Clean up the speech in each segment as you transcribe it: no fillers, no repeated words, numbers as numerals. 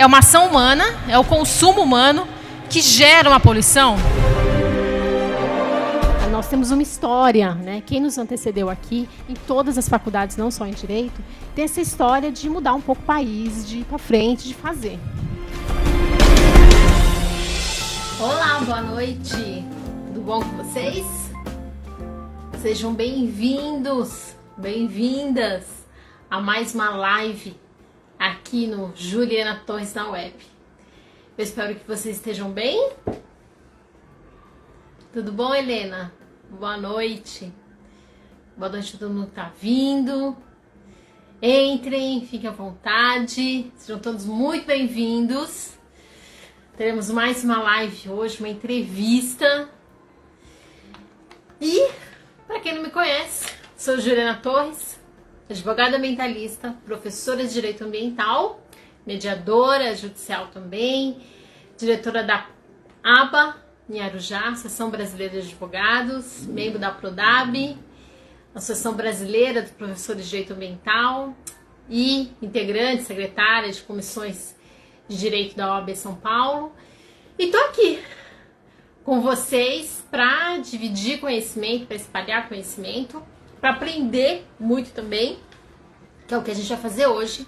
é uma ação humana, é o consumo humano que gera uma poluição? Nós temos uma história, né? Quem nos antecedeu aqui, em todas as faculdades, não só em Direito, tem essa história de mudar um pouco o país, de ir para frente, de fazer. Olá, boa noite. Tudo bom com vocês? Sejam bem-vindos, bem-vindas a mais uma live aqui no Juliana Torres na Web. Eu espero que vocês estejam bem. Tudo bom, Helena? Boa noite. Boa noite a todo mundo que tá vindo. Entrem, fiquem à vontade. Sejam todos muito bem-vindos. Teremos mais uma live hoje, uma entrevista. E, para quem não me conhece, sou Juliana Torres, advogada ambientalista, professora de Direito Ambiental, mediadora judicial também, diretora da ABA, em Arujá, Associação Brasileira de Advogados, membro da Prodab, Associação Brasileira dos Professores de Direito Ambiental e integrante, secretária de comissões de Direito da OAB São Paulo. E tô aqui com vocês para dividir conhecimento, para espalhar conhecimento, para aprender muito também, que é o que a gente vai fazer hoje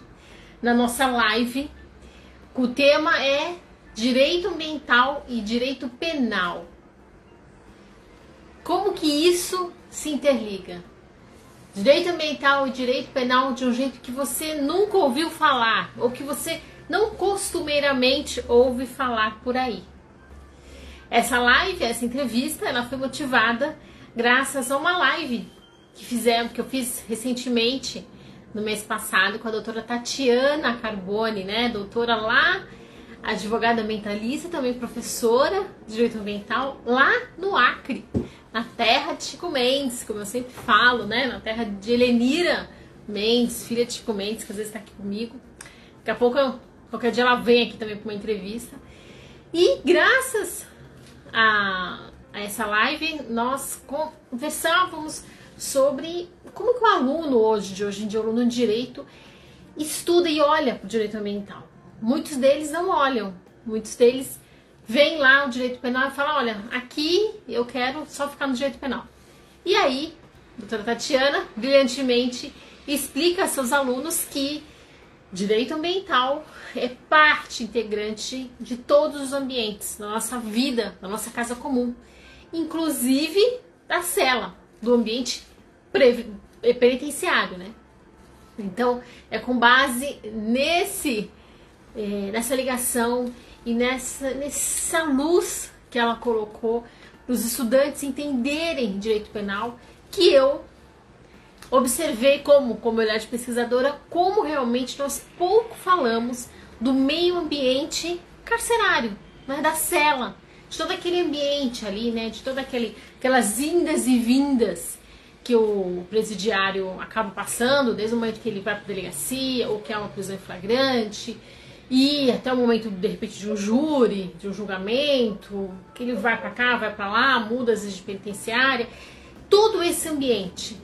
na nossa live. O tema é Direito Ambiental e Direito Penal. Como que isso se interliga? Direito Ambiental e Direito Penal de um jeito que você nunca ouviu falar, ou que você não costumeiramente ouve falar por aí. Essa live, essa entrevista, ela foi motivada graças a uma live que eu fiz recentemente, no mês passado, com a doutora Tatiana Carboni, né? Doutora lá, advogada ambientalista, também professora de Direito Ambiental, lá no Acre, na terra de Chico Mendes, como eu sempre falo, né? Na terra de Helenira Mendes, filha de Chico Mendes, que às vezes está aqui comigo. Daqui a pouco, qualquer dia ela vem aqui também para uma entrevista. E graças a essa live, nós conversávamos sobre como que o aluno hoje em dia, o aluno de Direito, estuda e olha para o Direito Ambiental. Muitos deles não olham, muitos deles veem lá o Direito Penal e falam, olha, aqui eu quero só ficar no Direito Penal. E aí, a doutora Tatiana, brilhantemente, explica a seus alunos que Direito Ambiental é parte integrante de todos os ambientes, da nossa vida, da nossa casa comum, inclusive da cela, do ambiente penitenciário, né? Então, é com base nessa ligação e nessa luz que ela colocou para os estudantes entenderem direito penal, que eu observei como olhar de pesquisadora, como realmente nós pouco falamos do meio ambiente carcerário, né, da cela, de todo aquele ambiente ali, né, de todas aquelas indas e vindas que o presidiário acaba passando, desde o momento que ele vai para a delegacia, ou que é uma prisão em flagrante, e até o momento, de repente, de um júri, de um julgamento, que ele vai para cá, vai para lá, muda às vezes de penitenciária. Todo esse ambiente,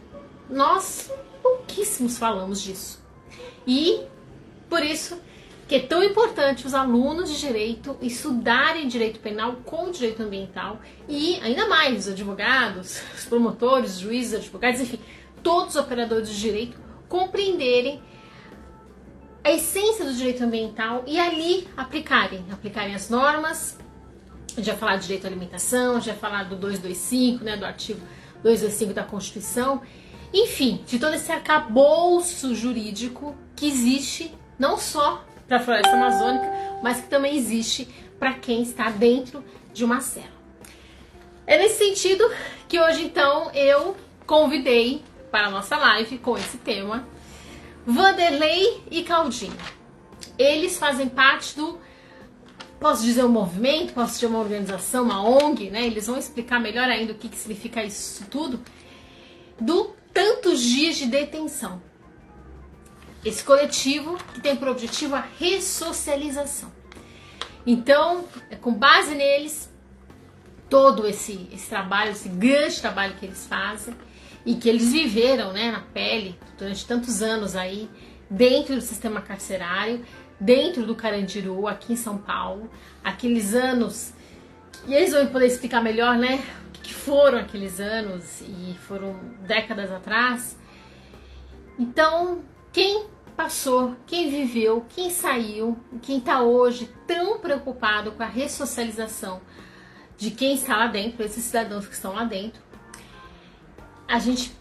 nós pouquíssimos falamos disso. E, por isso, que é tão importante os alunos de Direito estudarem Direito Penal com Direito Ambiental e, ainda mais, os advogados, os promotores, os juízes, advogados, enfim, todos os operadores de Direito compreenderem a essência do direito ambiental e ali aplicarem as normas. A gente vai falar de direito à alimentação, a gente vai falar do 225, né, do artigo 225 da Constituição, enfim, de todo esse arcabouço jurídico que existe não só para a floresta amazônica, mas que também existe para quem está dentro de uma cela. É nesse sentido que hoje, então, eu convidei para a nossa live com esse tema Vanderlei e Claudinho. Eles fazem parte do, posso dizer, um movimento, posso dizer uma organização, uma ONG, né? Eles vão explicar melhor ainda o que significa isso tudo, do Tantos Dias de Detenção. Esse coletivo que tem por objetivo a ressocialização. Então, é com base neles, todo esse trabalho, esse grande trabalho que eles fazem, e que eles viveram, né, na pele durante tantos anos aí, dentro do sistema carcerário, dentro do Carandiru, aqui em São Paulo, aqueles anos, e eles vão poder explicar melhor, né, o que foram aqueles anos, e foram décadas atrás. Então, quem passou, quem viveu, quem saiu, quem está hoje tão preocupado com a ressocialização de quem está lá dentro, esses cidadãos que estão lá dentro, a gente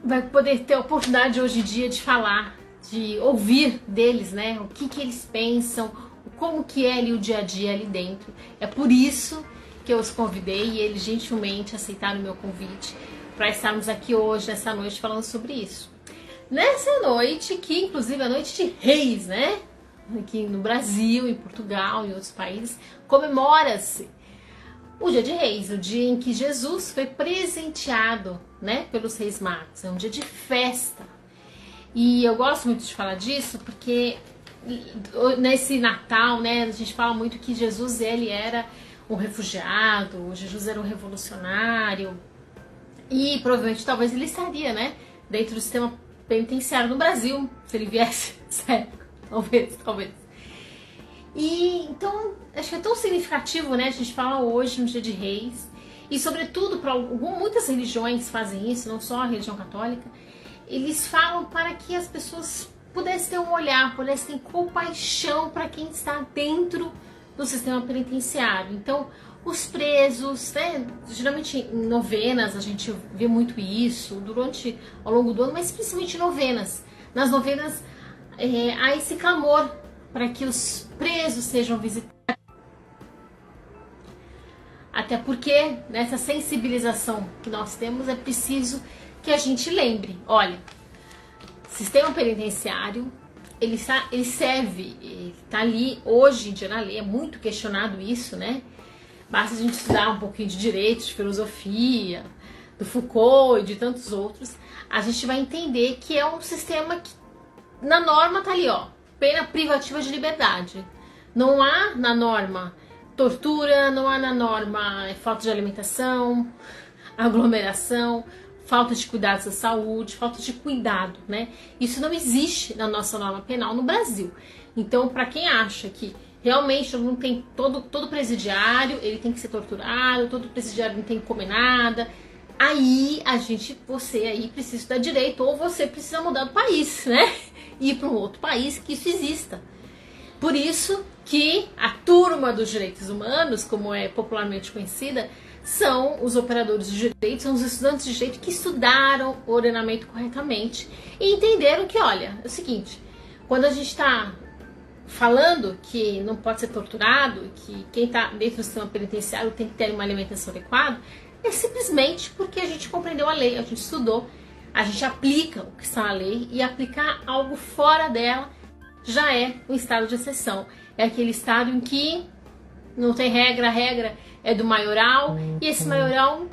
vai poder ter a oportunidade hoje em dia de falar, de ouvir deles, né? O que eles pensam, como que é ali o dia a dia ali dentro. É por isso que eu os convidei e eles gentilmente aceitaram o meu convite para estarmos aqui hoje, nessa noite, falando sobre isso. Nessa noite, que inclusive é a noite de Reis, né? Aqui no Brasil, em Portugal, em outros países, comemora-se o dia de Reis, o dia em que Jesus foi presenteado, né, pelos Reis Magos. É um dia de festa. E eu gosto muito de falar disso porque nesse Natal, né, a gente fala muito que Jesus, ele era um refugiado, Jesus era um revolucionário e provavelmente talvez ele estaria, né, dentro do sistema penitenciário no Brasil, se ele viesse nessa época, talvez. E então, acho que é tão significativo, né, a gente fala hoje no dia de Reis, e sobretudo, muitas religiões fazem isso, não só a religião católica, eles falam para que as pessoas pudessem ter um olhar, pudessem ter compaixão para quem está dentro do sistema penitenciário. Então, os presos, né, geralmente em novenas a gente vê muito isso, ao longo do ano, mas principalmente novenas. Nas novenas há esse clamor para que os presos sejam visitados. Até porque nessa sensibilização que nós temos é preciso que a gente lembre, olha, sistema penitenciário, ele serve, ele está ali hoje em dia na lei, é muito questionado isso, né? Basta a gente estudar um pouquinho de direito, de filosofia, do Foucault e de tantos outros, a gente vai entender que é um sistema que na norma tá ali, ó, pena privativa de liberdade. Não há na norma tortura, não há na norma falta de alimentação, aglomeração, falta de cuidados da saúde, falta de cuidado, né? Isso não existe na nossa norma penal no Brasil. Então, para quem acha que realmente não tem todo presidiário, ele tem que ser torturado, todo presidiário não tem que comer nada, aí você aí precisa estudar direito ou você precisa mudar do país, né? Ir para um outro país que isso exista. Por isso que a turma dos direitos humanos, como é popularmente conhecida, são os operadores de direito, são os estudantes de direito que estudaram o ordenamento corretamente e entenderam que, olha, é o seguinte, quando a gente está falando que não pode ser torturado, que quem está dentro do sistema penitenciário tem que ter uma alimentação adequada, é simplesmente porque a gente compreendeu a lei, a gente estudou, a gente aplica o que está na lei e aplicar algo fora dela já é um estado de exceção. É aquele estado em que não tem regra, a regra é do maioral, e esse maioral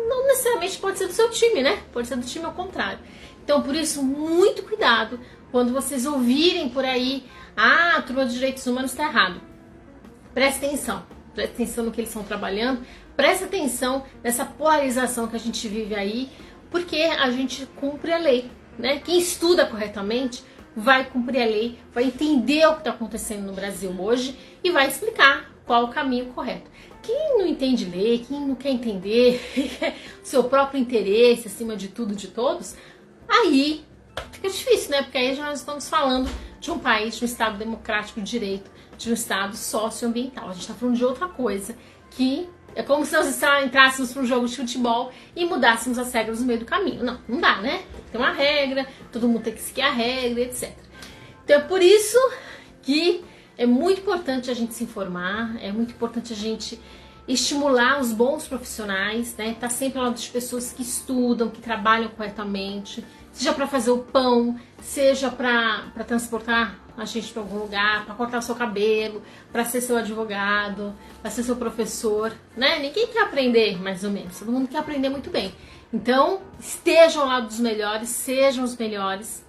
não necessariamente pode ser do seu time, né? Pode ser do time ao contrário. Então, por isso, muito cuidado quando vocês ouvirem por aí, a turma de direitos humanos está errado. Preste atenção no que eles estão trabalhando, preste atenção nessa polarização que a gente vive aí, porque a gente cumpre a lei, né? Quem estuda corretamente vai cumprir a lei, vai entender o que está acontecendo no Brasil hoje e vai explicar qual o caminho correto. Quem não entende lei, quem não quer entender o seu próprio interesse acima de tudo, de todos, aí fica difícil, né? Porque aí já nós estamos falando de um país, de um Estado democrático de direito, de um Estado socioambiental. A gente está falando de outra coisa, que é como se nós entrássemos para um jogo de futebol e mudássemos as regras no meio do caminho. Não, não dá, né? Tem uma regra, todo mundo tem que seguir a regra, etc. Então é por isso que é muito importante a gente se informar, é muito importante a gente estimular os bons profissionais, né? Tá sempre ao lado de pessoas que estudam, que trabalham corretamente, seja para fazer o pão, seja para transportar a gente para algum lugar, para cortar o seu cabelo, para ser seu advogado, para ser seu professor, né? Ninguém quer aprender mais ou menos, todo mundo quer aprender muito bem. Então, estejam ao lado dos melhores, sejam os melhores,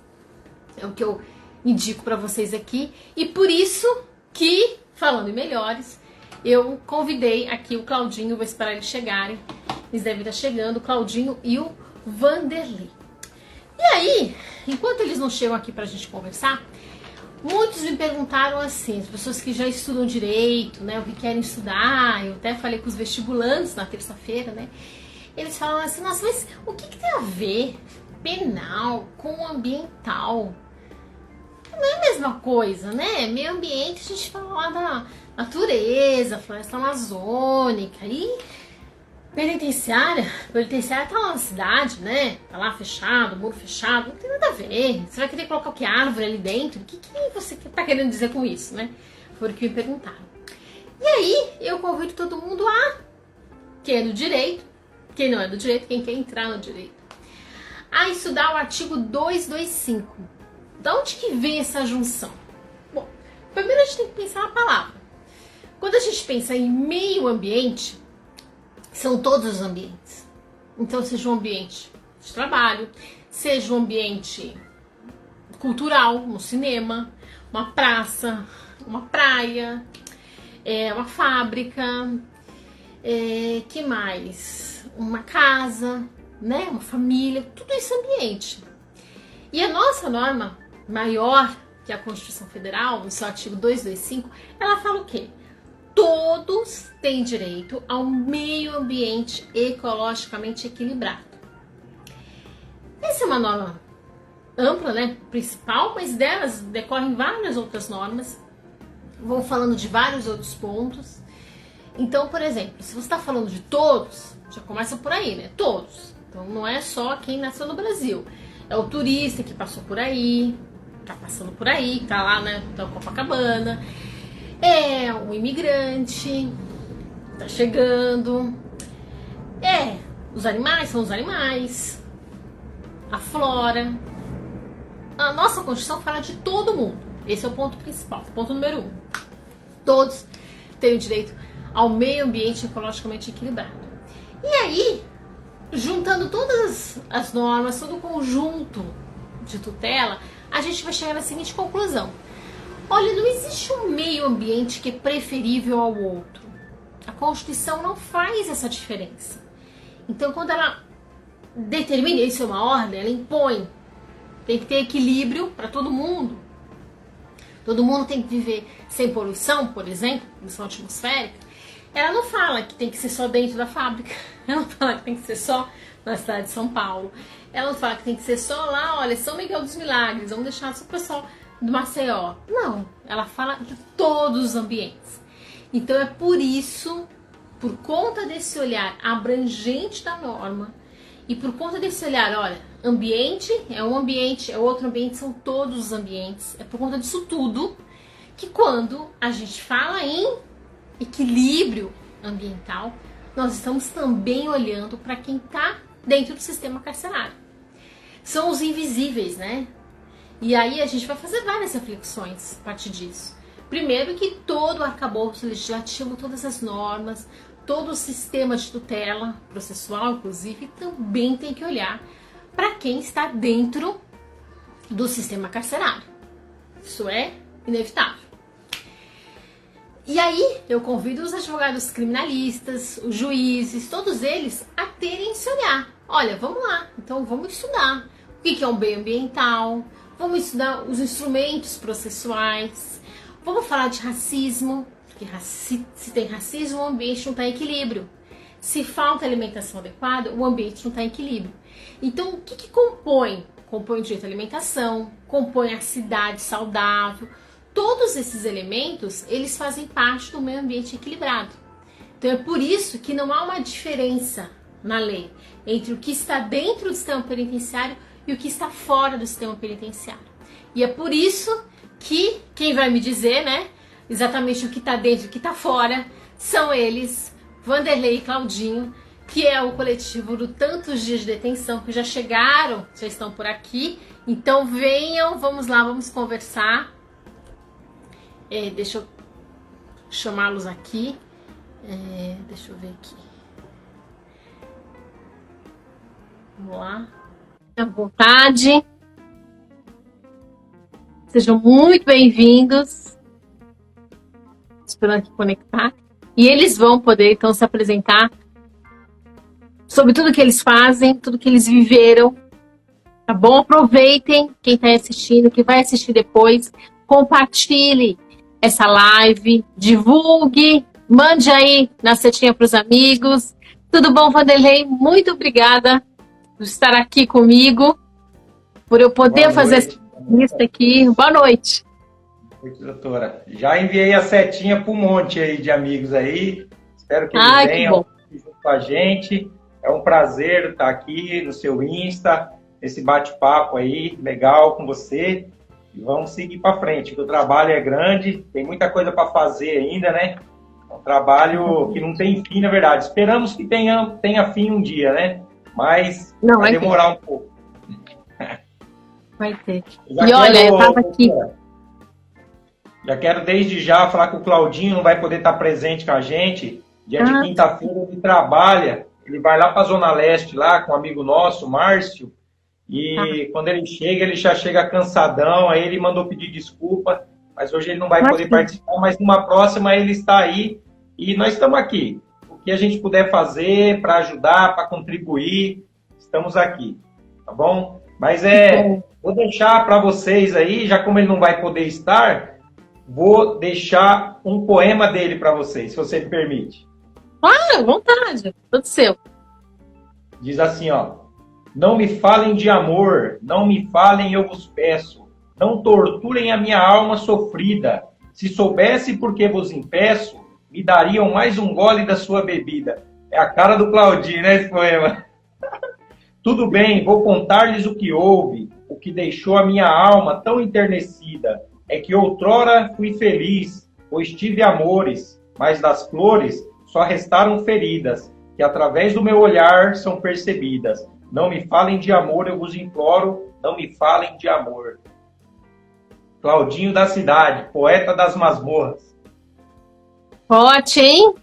é o que eu indico para vocês aqui. E por isso que, falando em melhores, eu convidei aqui o Claudinho, vou esperar eles chegarem, eles devem estar chegando, o Claudinho e o Vanderlei. E aí, enquanto eles não chegam aqui pra gente conversar, muitos me perguntaram assim, as pessoas que já estudam direito, né, ou que querem estudar, eu até falei com os vestibulantes na terça-feira, né, eles falam assim, nossa, mas o que tem a ver penal com ambiental? Não é a mesma coisa, né? Meio ambiente, a gente fala lá da natureza, floresta amazônica, e penitenciária tá lá na cidade, né? Tá lá fechado, muro fechado, não tem nada a ver. Você vai querer colocar o que? Árvore ali dentro? O que você tá querendo dizer com isso, né? Foi o que me perguntaram. E aí, eu convido todo mundo quem é do direito, quem não é do direito, quem quer entrar no direito, a estudar o artigo 225. Da onde que vem essa junção? Bom, primeiro a gente tem que pensar na palavra. Quando a gente pensa em meio ambiente, são todos os ambientes. Então, seja um ambiente de trabalho, seja um ambiente cultural, um cinema, uma praça, uma praia, uma fábrica, que mais? Uma casa, né? Uma família, tudo isso é ambiente. E a nossa norma maior, que é a Constituição Federal, no seu artigo 225, ela fala o quê? Todos têm direito ao meio ambiente ecologicamente equilibrado. Essa é uma norma ampla, né, principal, mas delas decorrem várias outras normas, vão falando de vários outros pontos. Então, por exemplo, se você está falando de todos, já começa por aí, né, todos. Então não é só quem nasceu no Brasil, é o turista que passou por aí, tá passando por aí, tá lá, né, tá em Copacabana, é um imigrante, tá chegando, os animais são os animais, a flora. A nossa Constituição fala de todo mundo. Esse é o ponto principal, ponto número 1. Todos têm o direito ao meio ambiente ecologicamente equilibrado. E aí, juntando todas as normas, todo o conjunto de tutela, a gente vai chegar na seguinte conclusão. Olha, não existe um meio ambiente que é preferível ao outro. A Constituição não faz essa diferença. Então, quando ela determina, isso é uma ordem, ela impõe, tem que ter equilíbrio para todo mundo. Todo mundo tem que viver sem poluição, por exemplo, poluição atmosférica. Ela não fala que tem que ser só dentro da fábrica. Ela não fala que tem que ser só na cidade de São Paulo. Ela não fala que tem que ser só lá, olha, São Miguel dos Milagres, vamos deixar só o pessoal do Maceió. Não, ela fala de todos os ambientes. Então é por isso, por conta desse olhar abrangente da norma, e por conta desse olhar, olha, ambiente é um ambiente, é outro ambiente, são todos os ambientes. É por conta disso tudo que quando a gente fala em equilíbrio ambiental, nós estamos também olhando para quem está dentro do sistema carcerário. São os invisíveis, né? E aí a gente vai fazer várias reflexões a partir disso. Primeiro que todo o arcabouço legislativo, todas as normas, todo o sistema de tutela processual, inclusive, também tem que olhar para quem está dentro do sistema carcerário. Isso é inevitável. E aí eu convido os advogados criminalistas, os juízes, todos eles a terem esse olhar. Olha, vamos lá, então vamos estudar o que é um bem ambiental, vamos estudar os instrumentos processuais, vamos falar de racismo, porque se tem racismo, o ambiente não está em equilíbrio. Se falta alimentação adequada, o ambiente não está em equilíbrio. Então, o que compõe? Compõe o direito à alimentação, compõe a cidade saudável. Todos esses elementos, eles fazem parte do meio ambiente equilibrado. Então, é por isso que não há uma diferença na lei entre o que está dentro do sistema penitenciário e o que está fora do sistema penitenciário. E é por isso que quem vai me dizer, né, exatamente o que está dentro e o que está fora, são eles, Vanderlei e Claudinho, que é o coletivo do Tantos Dias de Detenção, que já chegaram, já estão por aqui. Então venham, vamos lá, vamos conversar. Deixa eu chamá-los aqui. Deixa eu ver aqui. Vamos lá. À vontade. Sejam muito bem-vindos. Esperando aqui conectar. E eles vão poder, então, se apresentar sobre tudo que eles fazem, tudo que eles viveram Tá bom? Aproveitem, quem está assistindo, quem vai assistir depois, compartilhe essa live, divulgue, mande aí na setinha para os amigos. Tudo bom, Vanderlei? Muito obrigada por estar aqui comigo, por eu poder fazer essa entrevista aqui. Boa noite. Oi, doutora. Já enviei a setinha para um monte aí de amigos aí. Espero que eles venham junto com a gente. É um prazer estar aqui no seu Insta, esse bate-papo aí, legal com você. E vamos seguir para frente, que o trabalho é grande, tem muita coisa para fazer ainda, né? É um trabalho que não tem fim, na verdade. Esperamos que tenha fim um dia, né? Mas vai demorar um pouco. Vai ter. E olha, eu estava aqui. Já quero desde já falar que o Claudinho não vai poder estar presente com a gente. Dia de quinta-feira ele trabalha, ele vai lá para a Zona Leste, lá com um amigo nosso, Márcio, e quando ele chega, ele já chega cansadão, aí ele mandou pedir desculpa, mas hoje ele não vai poder participar, mas numa próxima ele está aí, e nós estamos aqui. O que a gente puder fazer para ajudar, para contribuir, estamos aqui, tá bom? Mas vou deixar para vocês aí, já como ele não vai poder estar, vou deixar um poema dele para vocês, se você me permite. Claro, vontade. Tudo seu. Diz assim, ó. Não me falem de amor, não me falem, eu vos peço. Não torturem a minha alma sofrida. Se soubesse por que vos impeço, me dariam mais um gole da sua bebida. É a cara do Claudinho, né, esse poema? Tudo bem, vou contar-lhes o que houve, o que deixou a minha alma tão enternecida. É que outrora fui feliz, pois tive amores, mas das flores só restaram feridas, que através do meu olhar são percebidas. Não me falem de amor, eu vos imploro, não me falem de amor. Claudinho da Cidade, poeta das masmorras. Forte, hein?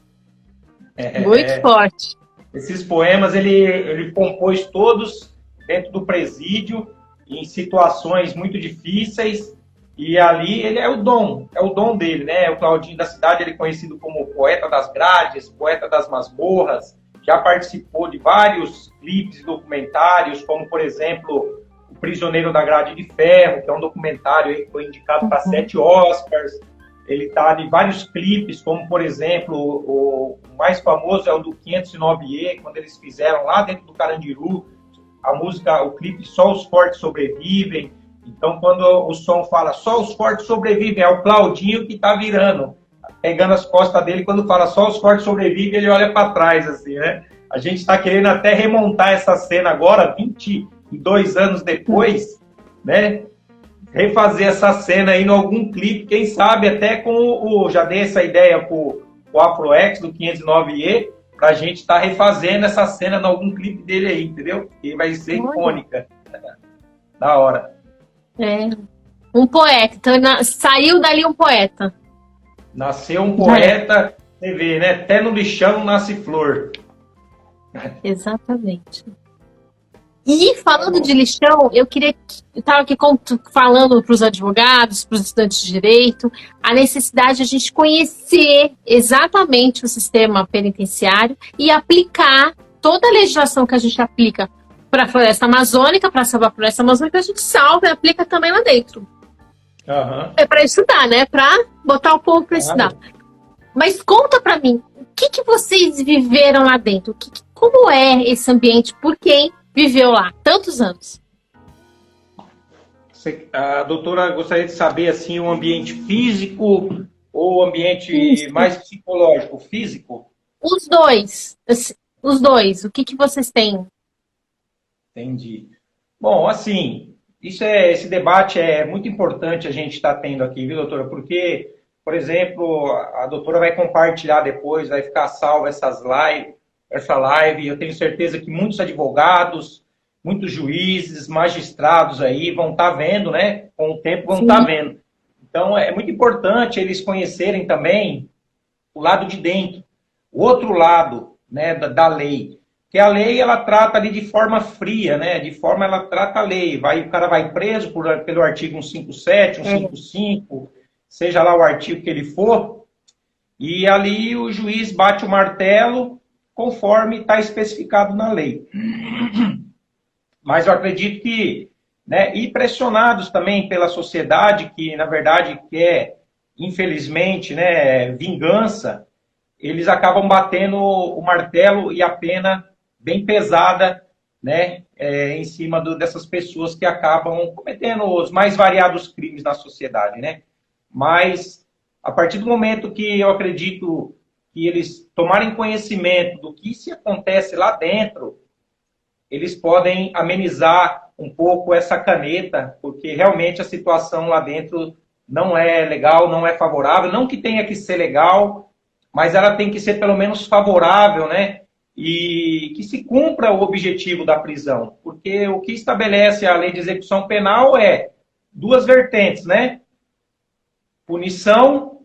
Muito forte. Esses poemas ele compôs todos dentro do presídio, em situações muito difíceis. E ali ele é o dom dele, né? O Claudinho da Cidade, ele é conhecido como poeta das grades, poeta das masmorras, já participou de vários clipes e documentários, como, por exemplo, O Prisioneiro da Grade de Ferro, que é um documentário que foi indicado para 7 Oscars. Ele está em vários clipes, como, por exemplo, o mais famoso é o do 509E, quando eles fizeram lá dentro do Carandiru, a música, o clipe Só os Fortes Sobrevivem. Então, quando o som fala só os fortes sobrevivem, é o Claudinho que está virando, pegando as costas dele. Quando fala só os fortes sobrevivem, ele olha para trás, assim, né? A gente está querendo até remontar essa cena agora, 22 anos depois, né? Refazer essa cena aí em algum clipe, quem sabe até com já dei essa ideia para o AfroX do 509E, para a gente estar refazendo essa cena em algum clipe dele aí, entendeu? Que vai ser icônica. Da hora. Um poeta. Então, saiu dali um poeta. Nasceu um poeta, você vê, né? Até no lixão nasce flor. Exatamente. E falando de lixão, eu estava aqui falando para os advogados, para os estudantes de direito, a necessidade de a gente conhecer exatamente o sistema penitenciário e aplicar toda a legislação que a gente aplica para a floresta amazônica, para salvar a floresta amazônica, a gente salva e aplica também lá dentro. É para estudar, né? Para botar o povo para estudar. Mas conta para mim, o que vocês viveram lá dentro? Como é esse ambiente? Por quem viveu lá tantos anos? A doutora gostaria de saber assim, o ambiente físico ou o ambiente mais psicológico? Físico? Os dois. Os dois. O que vocês têm? Entendi. Bom, assim, esse debate é muito importante a gente estar tendo aqui, viu, doutora? Porque, por exemplo, a doutora vai compartilhar depois, vai ficar salva essa live. Eu tenho certeza que muitos advogados, muitos juízes, magistrados aí vão estar vendo, né? Com o tempo vão estar vendo. Então, é muito importante eles conhecerem também o lado de dentro, o outro lado, né, da lei. Que a lei, ela trata ali de forma fria, né? De forma, ela trata a lei. O cara vai preso pelo artigo 157, 155, seja lá o artigo que ele for, e ali o juiz bate o martelo conforme está especificado na lei. Mas eu acredito que, né, e pressionados também pela sociedade, que na verdade quer, infelizmente, né, vingança, eles acabam batendo o martelo e a pena bem pesada, né, em cima dessas pessoas que acabam cometendo os mais variados crimes na sociedade, né? Mas, a partir do momento que eu acredito que eles tomarem conhecimento do que se acontece lá dentro, eles podem amenizar um pouco essa caneta, porque realmente a situação lá dentro não é legal, não é favorável, não que tenha que ser legal, mas ela tem que ser pelo menos favorável, né? E que se cumpra o objetivo da prisão, porque o que estabelece a lei de execução penal é duas vertentes, né? Punição,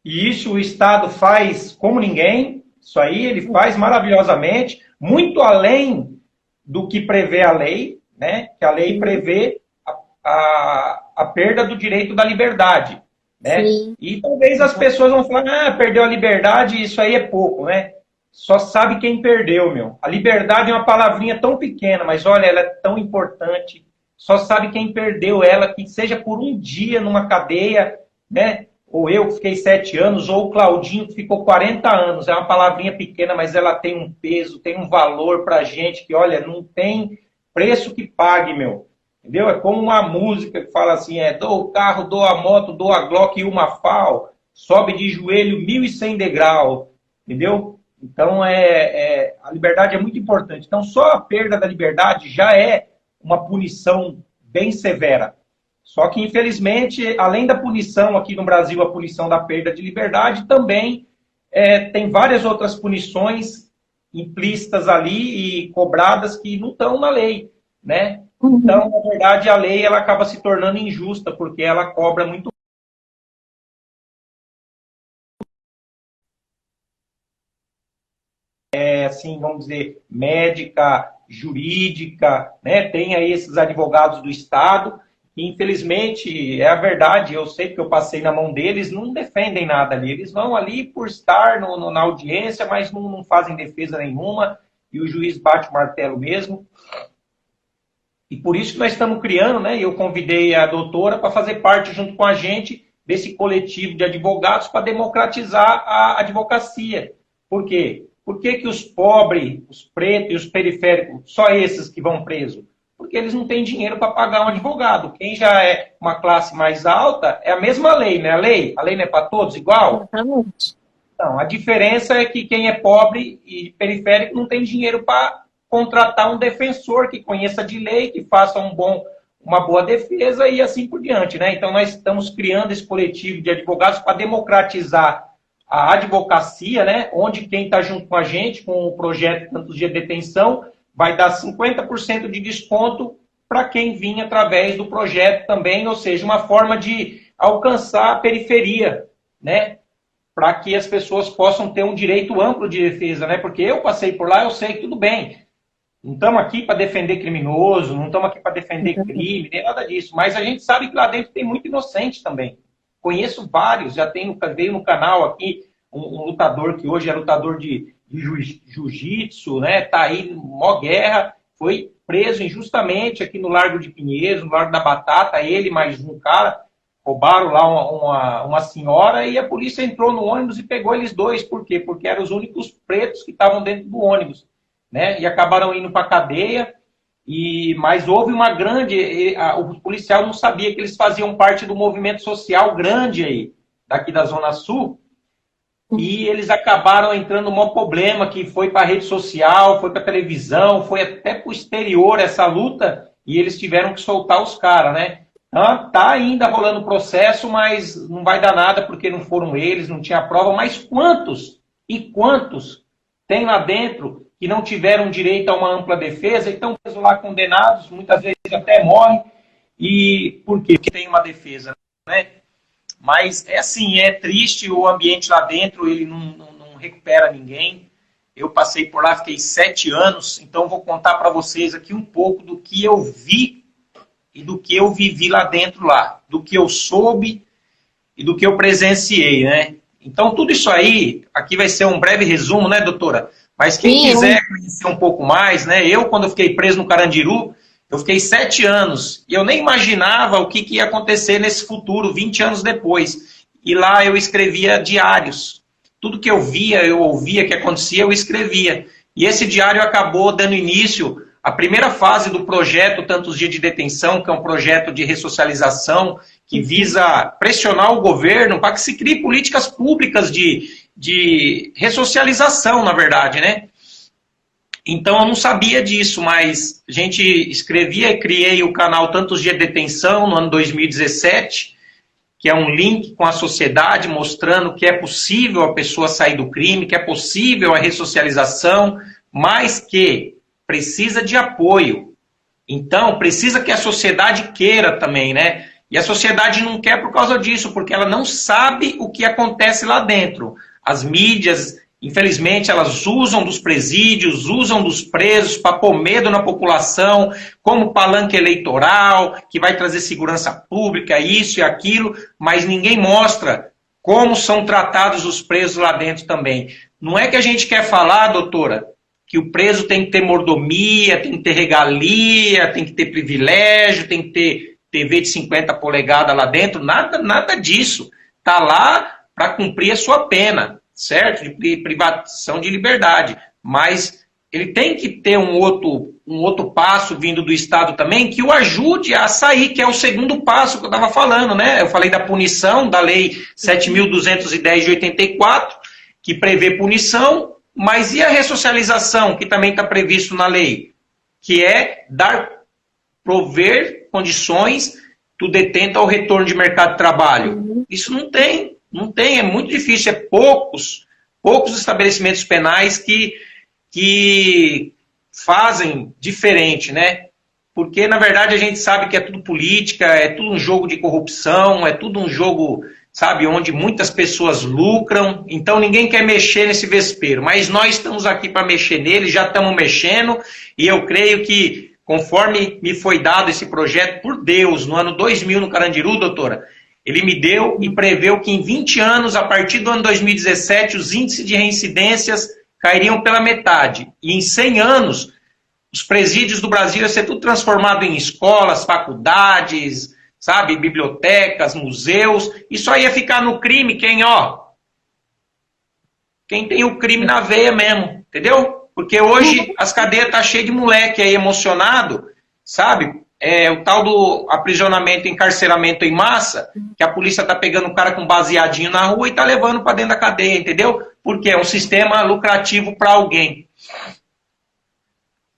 e isso o Estado faz como ninguém, isso aí ele faz maravilhosamente, muito além do que prevê a lei, né? Que a lei prevê a perda do direito da liberdade, né? Sim. E talvez as pessoas vão falar, perdeu a liberdade, isso aí é pouco, né? Só sabe quem perdeu, meu. A liberdade é uma palavrinha tão pequena, mas olha, ela é tão importante. Só sabe quem perdeu ela, que seja por um dia numa cadeia, né? Ou eu que fiquei 7 anos, ou o Claudinho que ficou 40 anos. É uma palavrinha pequena, mas ela tem um peso, tem um valor pra gente que, olha, não tem preço que pague, meu. Entendeu? É como uma música que fala assim, dou o carro, dou a moto, dou a Glock e uma FAL, sobe de joelho 1.100 degraus, entendeu? Então, a liberdade é muito importante. Então, só a perda da liberdade já é uma punição bem severa. Só que, infelizmente, além da punição aqui no Brasil, a punição da perda de liberdade, também tem várias outras punições implícitas ali e cobradas que não estão na lei, né? Uhum. Então, na verdade, a lei ela acaba se tornando injusta, porque ela cobra muito assim, vamos dizer, médica, jurídica, né? Tem aí esses advogados do Estado, que infelizmente, é a verdade, eu sei que eu passei na mão deles, não defendem nada ali. Eles vão ali por estar na audiência, mas não fazem defesa nenhuma, e o juiz bate o martelo mesmo. E por isso que nós estamos criando, né? Eu convidei a doutora para fazer parte, junto com a gente, desse coletivo de advogados para democratizar a advocacia. Por quê? Por que os pobres, os pretos e os periféricos, só esses que vão presos? Porque eles não têm dinheiro para pagar um advogado. Quem já é uma classe mais alta, é a mesma lei, né? A lei não é para todos igual? Exatamente. Então, a diferença é que quem é pobre e periférico não tem dinheiro para contratar um defensor que conheça de lei, que faça uma boa defesa e assim por diante, né? Então, nós estamos criando esse coletivo de advogados para democratizar a advocacia, né? Onde quem está junto com a gente, com o projeto Tantos Dias de Detenção, vai dar 50% de desconto para quem vinha através do projeto também, ou seja, uma forma de alcançar a periferia, né? Para que as pessoas possam ter um direito amplo de defesa, né? Porque eu passei por lá, eu sei que tudo bem. Não estamos aqui para defender criminoso, não estamos aqui para defender crime, nem nada disso. Mas a gente sabe que lá dentro tem muito inocente também. Conheço vários, veio no canal aqui um lutador que hoje é lutador de jiu-jitsu, né? Tá aí, mó guerra, foi preso injustamente aqui no Largo de Pinheiros, no Largo da Batata, ele mais um cara, roubaram lá uma senhora e a polícia entrou no ônibus e pegou eles dois. Por quê? Porque eram os únicos pretos que estavam dentro do ônibus, né? E acabaram indo para a cadeia, mas houve uma grande... O policial não sabia que eles faziam parte do movimento social grande aí, daqui da Zona Sul, e eles acabaram entrando num maior problema, que foi para a rede social, foi para a televisão, foi até para o exterior essa luta, e eles tiveram que soltar os caras, né? Tá ainda rolando o processo, mas não vai dar nada, porque não foram eles, não tinha prova. Mas quantos tem lá dentro que não tiveram direito a uma ampla defesa e estão presos lá condenados, muitas vezes até morrem, e por quê? Porque tem uma defesa, né? Mas é assim, é triste, o ambiente lá dentro, ele não recupera ninguém. Eu passei por lá, fiquei 7 anos, então vou contar para vocês aqui um pouco do que eu vi e do que eu vivi lá dentro, do que eu soube e do que eu presenciei, né? Então tudo isso aí, aqui vai ser um breve resumo, né, doutora? Mas quem quiser conhecer um pouco mais, né? Eu, quando eu fiquei preso no Carandiru, Eu fiquei 7 anos e eu nem imaginava o que ia acontecer nesse futuro, 20 anos depois. E lá eu escrevia diários. Tudo que eu via, eu ouvia, que acontecia, eu escrevia. E esse diário acabou dando início à primeira fase do projeto Tantos Dias de Detenção, que é um projeto de ressocialização que visa pressionar o governo para que se crie políticas públicas de ressocialização, na verdade, né? Então eu não sabia disso, mas a gente escrevia e criei o canal Tantos Dias de Detenção no ano 2017, que é um link com a sociedade mostrando que é possível a pessoa sair do crime, que é possível a ressocialização, mas que precisa de apoio. Então precisa que a sociedade queira também, né? E a sociedade não quer por causa disso, porque ela não sabe o que acontece lá dentro. As mídias, infelizmente, elas usam dos presídios, usam dos presos para pôr medo na população, como palanque eleitoral, que vai trazer segurança pública, isso e aquilo, mas ninguém mostra como são tratados os presos lá dentro também. Não é que a gente quer falar, doutora, que o preso tem que ter mordomia, tem que ter regalia, tem que ter privilégio, tem que ter TV de 50 polegadas lá dentro, nada disso. Está lá para cumprir a sua pena, certo? De privação de liberdade. Mas ele tem que ter um outro passo vindo do Estado também que o ajude a sair, que é o segundo passo que eu estava falando, né? Eu falei da punição, da Lei 7.210 de 84, que prevê punição, mas e a ressocialização, que também está previsto na lei? Que é prover condições do detento ao retorno de mercado de trabalho. Isso não tem, é muito difícil, é poucos estabelecimentos penais que fazem diferente, né? Porque, na verdade, a gente sabe que é tudo política, é tudo um jogo de corrupção, é tudo um jogo, sabe, onde muitas pessoas lucram, então ninguém quer mexer nesse vespeiro, mas nós estamos aqui para mexer nele, já estamos mexendo, e eu creio que conforme me foi dado esse projeto por Deus, no ano 2000 no Carandiru, doutora, ele me deu e preveu que em 20 anos, a partir do ano 2017, os índices de reincidências cairiam pela metade. E em 100 anos, os presídios do Brasil iam ser tudo transformado em escolas, faculdades, sabe, bibliotecas, museus. Isso aí ia ficar no crime, quem tem o crime na veia mesmo, entendeu? Porque hoje as cadeias estão cheias de moleque aí emocionado, sabe? O tal do aprisionamento, encarceramento em massa, que a polícia está pegando o cara com baseadinho na rua e está levando para dentro da cadeia, entendeu? Porque é um sistema lucrativo para alguém.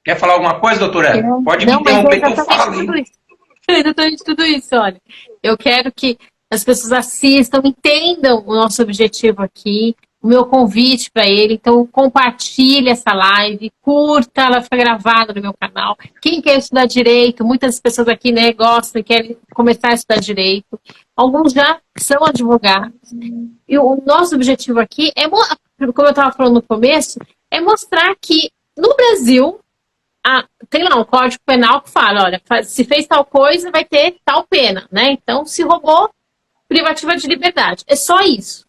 Quer falar alguma coisa, doutora? Pode me interromper que eu falo. Exatamente tudo isso, olha. Eu quero que as pessoas assistam, entendam o nosso objetivo aqui, o meu convite para ele. Então, compartilhe essa live, curta, ela foi gravada no meu canal. Quem quer estudar direito, muitas pessoas aqui, né, gostam e querem começar a estudar direito. Alguns já são advogados. E o nosso objetivo aqui é, como eu estava falando no começo, é mostrar que no Brasil tem lá um código penal que fala, olha, se fez tal coisa, vai ter tal pena, né? Então, se roubou, privativa de liberdade. É só isso.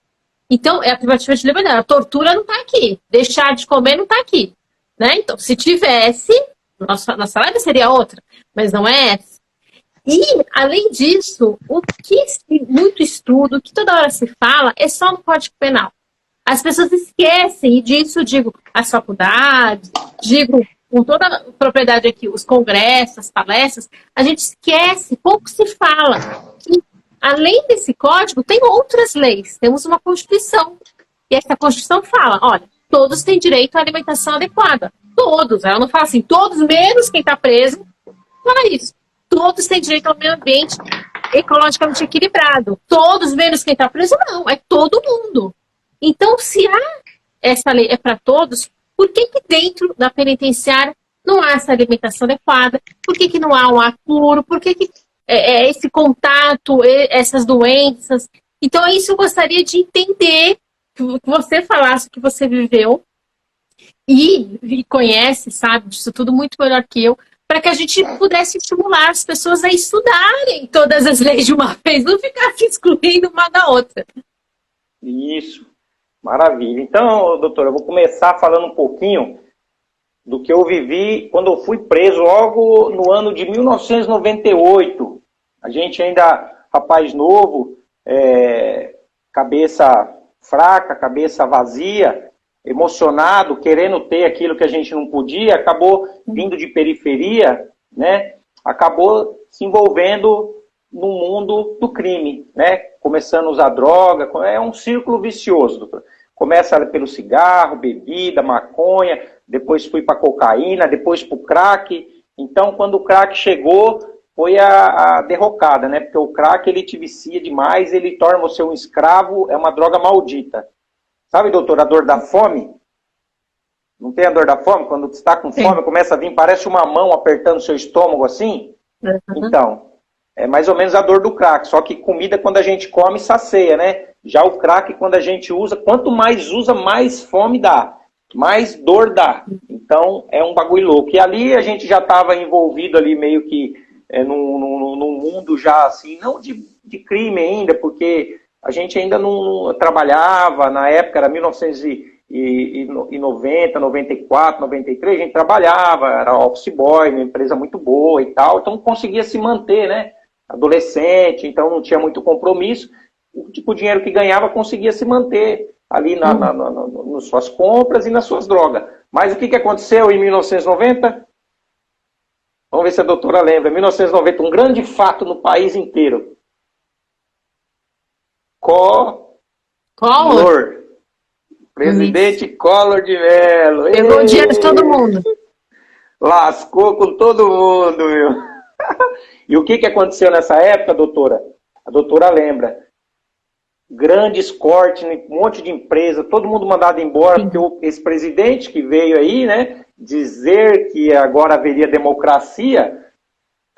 Então, é a privativa de liberdade. A tortura não está aqui. Deixar de comer não está aqui. Né? Então, se tivesse, nossa live seria outra, mas não é essa. E, além disso, o que muito estudo, o que toda hora se fala, é só no Código Penal. As pessoas esquecem, e disso digo as faculdades, digo com toda a propriedade aqui, os congressos, as palestras, a gente esquece, pouco se fala que além desse código, tem outras leis. Temos uma Constituição. E essa Constituição fala, olha, todos têm direito à alimentação adequada. Todos. Ela não fala assim, todos menos quem está preso. Fala isso. Todos têm direito ao meio ambiente ecologicamente equilibrado. Todos menos quem está preso, não. É todo mundo. Então, se essa lei é para todos, por que dentro da penitenciária não há essa alimentação adequada? Por que não há um ar puro? Por que esse contato, essas doenças? Então, é isso que eu gostaria de entender, que você falasse que você viveu e conhece, sabe, disso tudo muito melhor que eu, para que a gente pudesse estimular as pessoas a estudarem todas as leis de uma vez, não ficar se excluindo uma da outra. Isso, maravilha. Então, doutora, eu vou começar falando um pouquinho do que eu vivi quando eu fui preso, logo no ano de 1998. A gente ainda, rapaz novo, cabeça fraca, cabeça vazia, emocionado, querendo ter aquilo que a gente não podia, acabou vindo de periferia, né? Acabou se envolvendo no mundo do crime, né? Começando a usar droga, é um círculo vicioso, doutor. Começa pelo cigarro, bebida, maconha, depois fui para cocaína, depois para o crack. Então, quando o crack chegou, foi a derrocada, né? Porque o crack, ele te vicia demais, ele torna você um escravo, é uma droga maldita. Sabe, doutor, a dor da fome? Não tem a dor da fome? Quando você está com fome, começa a vir, parece uma mão apertando seu estômago assim? Então, é mais ou menos a dor do crack, só que comida quando a gente come sacia, né? Já o crack quando a gente usa, quanto mais usa, mais fome dá, mais dor dá. Então é um bagulho louco. E ali a gente já estava envolvido ali meio que num mundo já assim, não de crime ainda, porque a gente ainda não trabalhava, na época era 1990, 94, 93, a gente trabalhava, era office boy, uma empresa muito boa e tal, então conseguia se manter, né? Adolescente, então não tinha muito compromisso, o tipo de dinheiro que ganhava conseguia se manter ali nas suas compras e nas suas drogas. Mas o que aconteceu em 1990? Vamos ver se a doutora lembra. 1990, um grande fato no país inteiro. Collor. Presidente Collor de Mello. Pegou o dinheiro de todo mundo. Lascou com todo mundo, meu. E o que aconteceu nessa época, doutora? A doutora lembra. Grandes cortes, um monte de empresa, todo mundo mandado embora, porque esse presidente que veio aí, né, dizer que agora haveria democracia,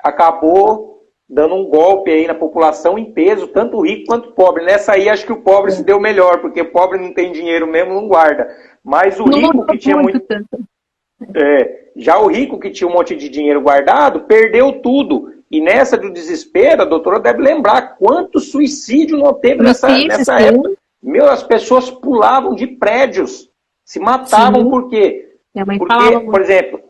acabou dando um golpe aí na população em peso, tanto rico quanto pobre. Nessa aí acho que o pobre se deu melhor, porque o pobre não tem dinheiro mesmo, não guarda. Mas o rico que tinha muito... já o rico que tinha um monte de dinheiro guardado, perdeu tudo. E nessa do desespero, a doutora deve lembrar quanto suicídio não teve nessa época. Meu, as pessoas pulavam de prédios, se matavam por quê? Porque, por exemplo,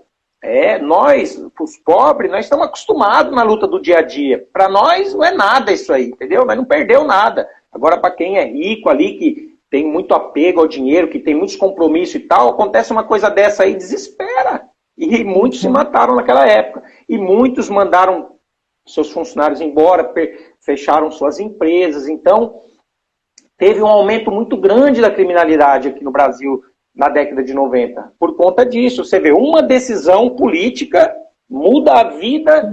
nós, os pobres, nós estamos acostumados na luta do dia a dia. Para nós não é nada isso aí, entendeu? Mas não perdeu nada. Agora, para quem é rico ali, que tem muito apego ao dinheiro, que tem muitos compromissos e tal, acontece uma coisa dessa aí, desespera. E muitos se mataram naquela época. E muitos mandaram seus funcionários embora, fecharam suas empresas. Então, teve um aumento muito grande da criminalidade aqui no Brasil na década de 90. Por conta disso, você vê, uma decisão política muda a vida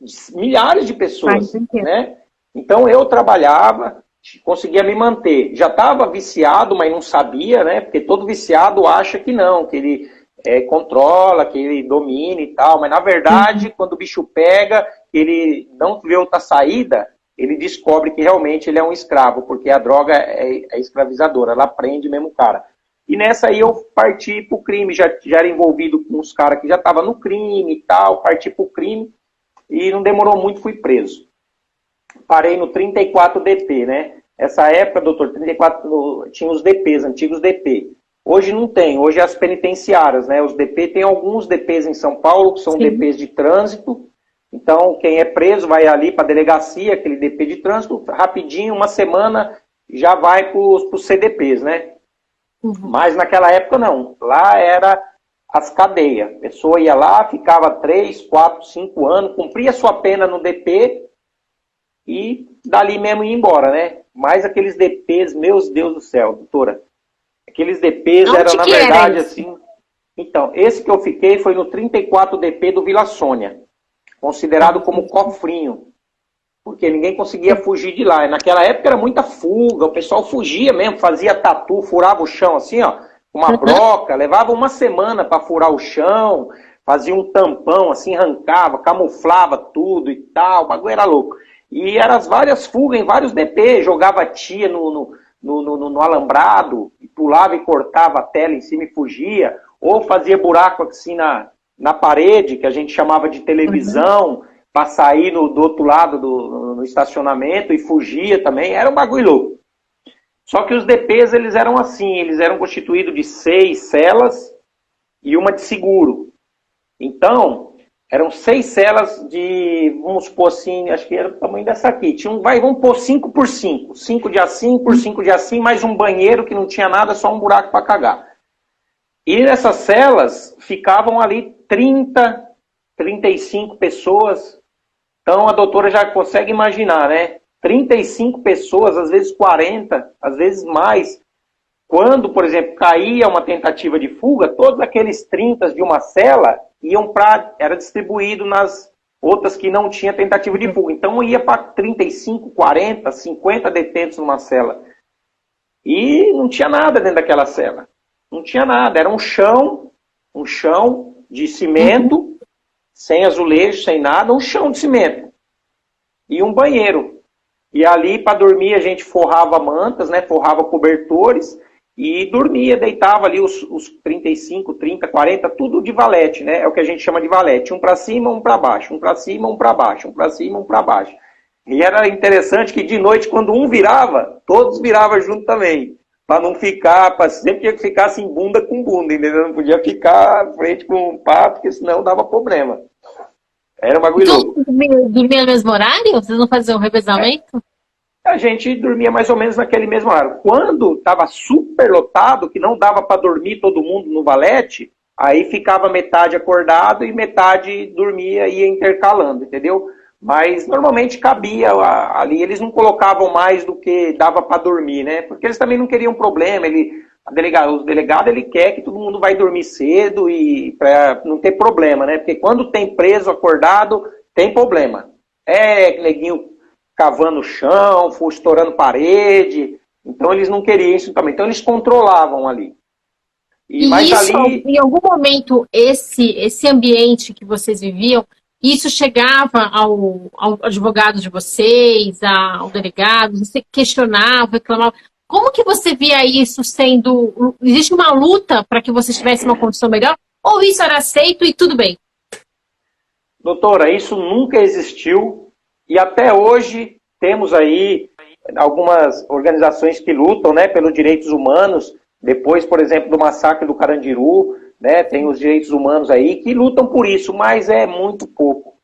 de milhares de pessoas. Né? Então, eu trabalhava, conseguia me manter. Já estava viciado, mas não sabia, né? Porque todo viciado acha que não, que ele controla, que ele domina e tal, mas na verdade, quando o bicho pega, ele não vê outra saída, ele descobre que realmente ele é um escravo, porque a droga é escravizadora, ela prende mesmo o cara. E nessa aí eu parti pro crime, já era envolvido com os caras que já estavam no crime e tal, parti pro crime, e não demorou muito, fui preso. Parei no 34 DP, né? Essa época, doutor, 34, tinha os DPs, antigos DP. Hoje não tem, hoje é as penitenciárias, né? Os DP, tem alguns DPs em São Paulo, que são DPs de trânsito. Então, quem é preso vai ali para a delegacia, aquele DP de trânsito, rapidinho, uma semana, já vai para os CDPs, né? Mas naquela época não. Lá era as cadeias. A pessoa ia lá, ficava 3, 4, 5 anos, cumpria sua pena no DP e dali mesmo ia embora, né? Mas aqueles DPs, meu Deus do céu, doutora. Aqueles DPs eram, na verdade, assim... Então, esse que eu fiquei foi no 34 DP do Vila Sônia, considerado como cofrinho, porque ninguém conseguia fugir de lá. E naquela época era muita fuga, o pessoal fugia mesmo, fazia tatu, furava o chão assim, ó, com uma broca, levava uma semana para furar o chão, fazia um tampão assim, arrancava, camuflava tudo e tal, o bagulho era louco. E eram as várias fugas em vários DP, jogava tia no alambrado, pulava e cortava a tela em cima e fugia, ou fazia buraco assim na parede, que a gente chamava de televisão, para sair do outro lado no estacionamento e fugia também, era um bagulho louco. Só que os DPs, eles eram assim, eles eram constituídos de 6 celas, e uma de seguro. Então, eram 6 celas de, vamos supor assim, acho que era o tamanho dessa aqui. Vamos pôr 5 por 5. 5 de assim por 5 de assim, mais um banheiro que não tinha nada, só um buraco para cagar. E nessas celas ficavam ali 30, 35 pessoas. Então a doutora já consegue imaginar, né? 35 pessoas, às vezes 40, às vezes mais. Quando, por exemplo, caía uma tentativa de fuga, todos aqueles 30 de uma cela era distribuído nas outras que não tinha tentativa de fuga. Então ia para 35, 40, 50 detentos numa cela. E não tinha nada dentro daquela cela. Não tinha nada. Era um chão de cimento, sem azulejo, sem nada, um chão de cimento. E um banheiro. E ali, para dormir, a gente forrava mantas, né? Forrava cobertores e dormia, deitava ali os 35, 30, 40, tudo de valete, né? É o que a gente chama de valete. Um para cima, um para baixo. Um para cima, um para baixo. Um para cima, um para baixo. E era interessante que de noite, quando um virava, todos viravam junto também. Para não ficar, sempre tinha que ficar assim, bunda com bunda, entendeu? Não podia ficar frente com o pato, porque senão dava problema. Era um bagulho louco. Dormia no mesmo horário? Vocês não faziam revezamento? A gente dormia mais ou menos naquele mesmo horário. Quando estava super lotado, que não dava para dormir todo mundo no valete, aí ficava metade acordado e metade dormia e ia intercalando, entendeu? Mas normalmente cabia ali, eles não colocavam mais do que dava para dormir, né? Porque eles também não queriam problema, o delegado ele quer que todo mundo vai dormir cedo e para não ter problema, né? Porque quando tem preso acordado, tem problema. Neguinho cavando o chão, estourando parede, então eles não queriam isso também. Então eles controlavam ali. Mas isso, ali... em algum momento, esse ambiente que vocês viviam, isso chegava ao advogado de vocês, ao delegado, você questionava, reclamava. Como que você via isso sendo... Existe uma luta para que você tivesse uma condição melhor? Ou isso era aceito e tudo bem? Doutora, isso nunca existiu e até hoje temos aí algumas organizações que lutam, né, pelos direitos humanos. Depois, por exemplo, do massacre do Carandiru, né, tem os direitos humanos aí que lutam por isso, mas é muito pouco.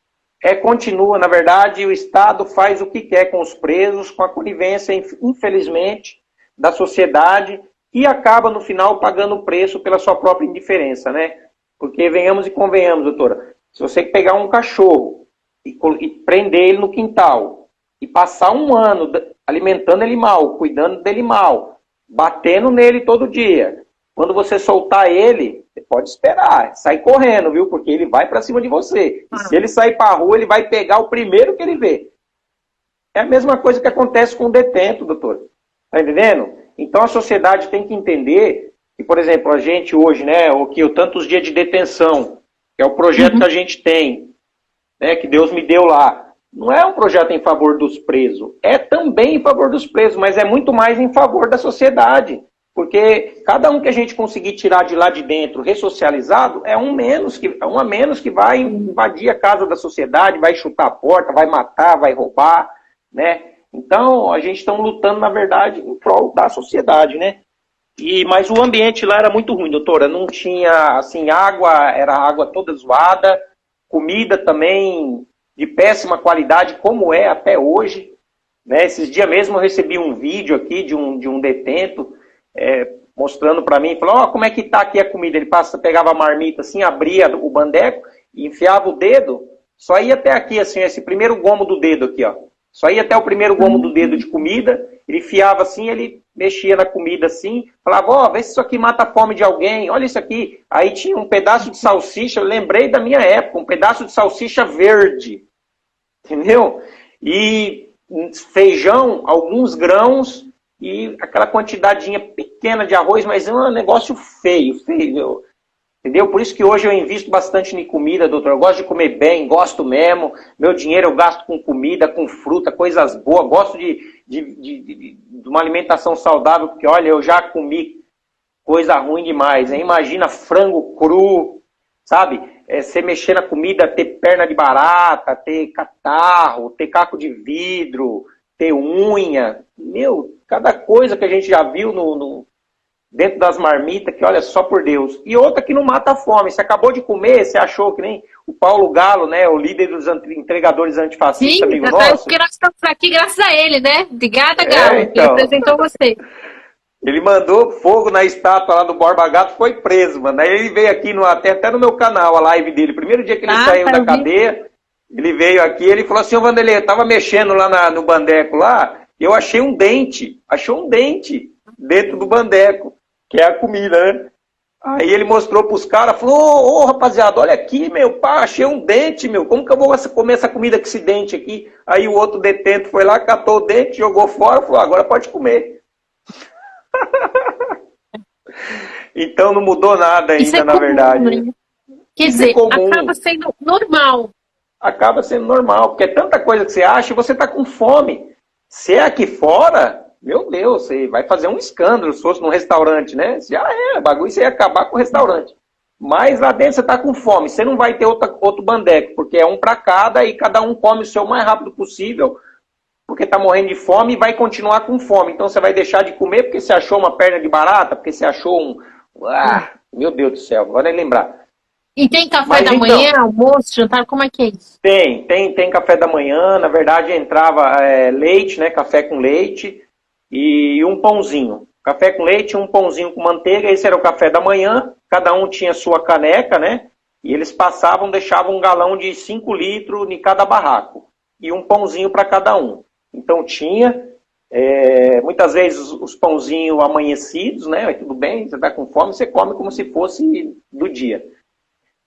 Continua, na verdade, o Estado faz o que quer com os presos, com a conivência, infelizmente, da sociedade, e acaba, no final, pagando o preço pela sua própria indiferença, né? Porque, venhamos e convenhamos, doutora, se você pegar um cachorro e prender ele no quintal, e passar um ano alimentando ele mal, cuidando dele mal, batendo nele todo dia, quando você soltar ele, você pode esperar, sai correndo, viu? Porque ele vai para cima de você. E se ele sair para a rua, ele vai pegar o primeiro que ele vê. É a mesma coisa que acontece com o detento, doutor. Tá entendendo? Então a sociedade tem que entender que, por exemplo, a gente hoje, né, tantos dias de detenção, que é o projeto que a gente tem, né, que Deus me deu lá, não é um projeto em favor dos presos, é também em favor dos presos, mas é muito mais em favor da sociedade. Porque cada um que a gente conseguir tirar de lá de dentro, ressocializado, é um a menos que vai invadir a casa da sociedade, vai chutar a porta, vai matar, vai roubar, né? Então, a gente está lutando, na verdade, em prol da sociedade, né? Mas o ambiente lá era muito ruim, doutora. Não tinha, assim, água, era água toda zoada, comida também de péssima qualidade, como é até hoje, né? Esses dias mesmo eu recebi um vídeo aqui de um detento, mostrando para mim, falou, como é que tá aqui a comida. Ele pegava a marmita assim, abria o bandeco, enfiava o dedo, só ia até aqui, assim, esse primeiro gomo do dedo aqui, ó. Só ia até o primeiro gomo do dedo de comida, ele enfiava assim, ele mexia na comida assim, falava, vê se isso aqui mata a fome de alguém, olha isso aqui. Aí tinha um pedaço de salsicha, eu lembrei da minha época, um pedaço de salsicha verde, entendeu? E feijão, alguns grãos, e aquela quantidadinha pequena de arroz, mas é um negócio feio, entendeu? Por isso que hoje eu invisto bastante em comida, doutor. Eu gosto de comer bem, gosto mesmo. Meu dinheiro eu gasto com comida, com fruta, coisas boas. Gosto de uma alimentação saudável, porque, olha, eu já comi coisa ruim demais, hein? Imagina frango cru, sabe? Você mexer na comida, ter perna de barata, ter catarro, ter caco de vidro, ter unha. Meu, cada coisa que a gente já viu dentro das marmitas, que olha, só por Deus. E outra que não mata a fome. Você acabou de comer, você achou que nem o Paulo Galo, né, o líder dos entregadores antifascistas, amigo nosso. Sim, nós estamos aqui graças a ele, né? Obrigada, Galo, então, que apresentou você. Ele mandou fogo na estátua lá do Borba Gato, foi preso, mano. Aí ele veio aqui, até no meu canal, a live dele. Primeiro dia que ele saiu da cadeia, ele veio aqui, ele falou assim, ô Vanderlei, eu tava mexendo lá no bandeco lá, e eu achei um dente, dentro do bandeco, que é a comida, né? Aí ele mostrou pros caras, falou, ô rapaziada, olha aqui, meu, pá, achei um dente, meu, como que eu vou comer essa comida com esse dente aqui? Aí o outro detento foi lá, catou o dente, jogou fora, falou, agora pode comer. Então não mudou nada ainda, na verdade. Né? Quer dizer, acaba sendo normal. Acaba sendo normal, porque é tanta coisa que você acha e você tá com fome. Se é aqui fora, meu Deus, você vai fazer um escândalo se fosse num restaurante, né? O bagulho você ia acabar com o restaurante. Mas lá dentro você tá com fome, você não vai ter outro bandeco, porque é um para cada e cada um come o seu o mais rápido possível, porque tá morrendo de fome e vai continuar com fome. Então você vai deixar de comer porque você achou uma perna de barata, porque você achou meu Deus do céu, agora nem lembrar. E tem café da manhã, almoço, jantar, como é que é isso? Tem café da manhã, na verdade entrava leite, né, café com leite e um pãozinho. Café com leite e um pãozinho com manteiga, esse era o café da manhã, cada um tinha sua caneca, né, e eles deixavam um galão de 5 litros em cada barraco, e um pãozinho para cada um. Então tinha, muitas vezes os pãozinhos amanhecidos, né, tudo bem, você está com fome, você come como se fosse do dia.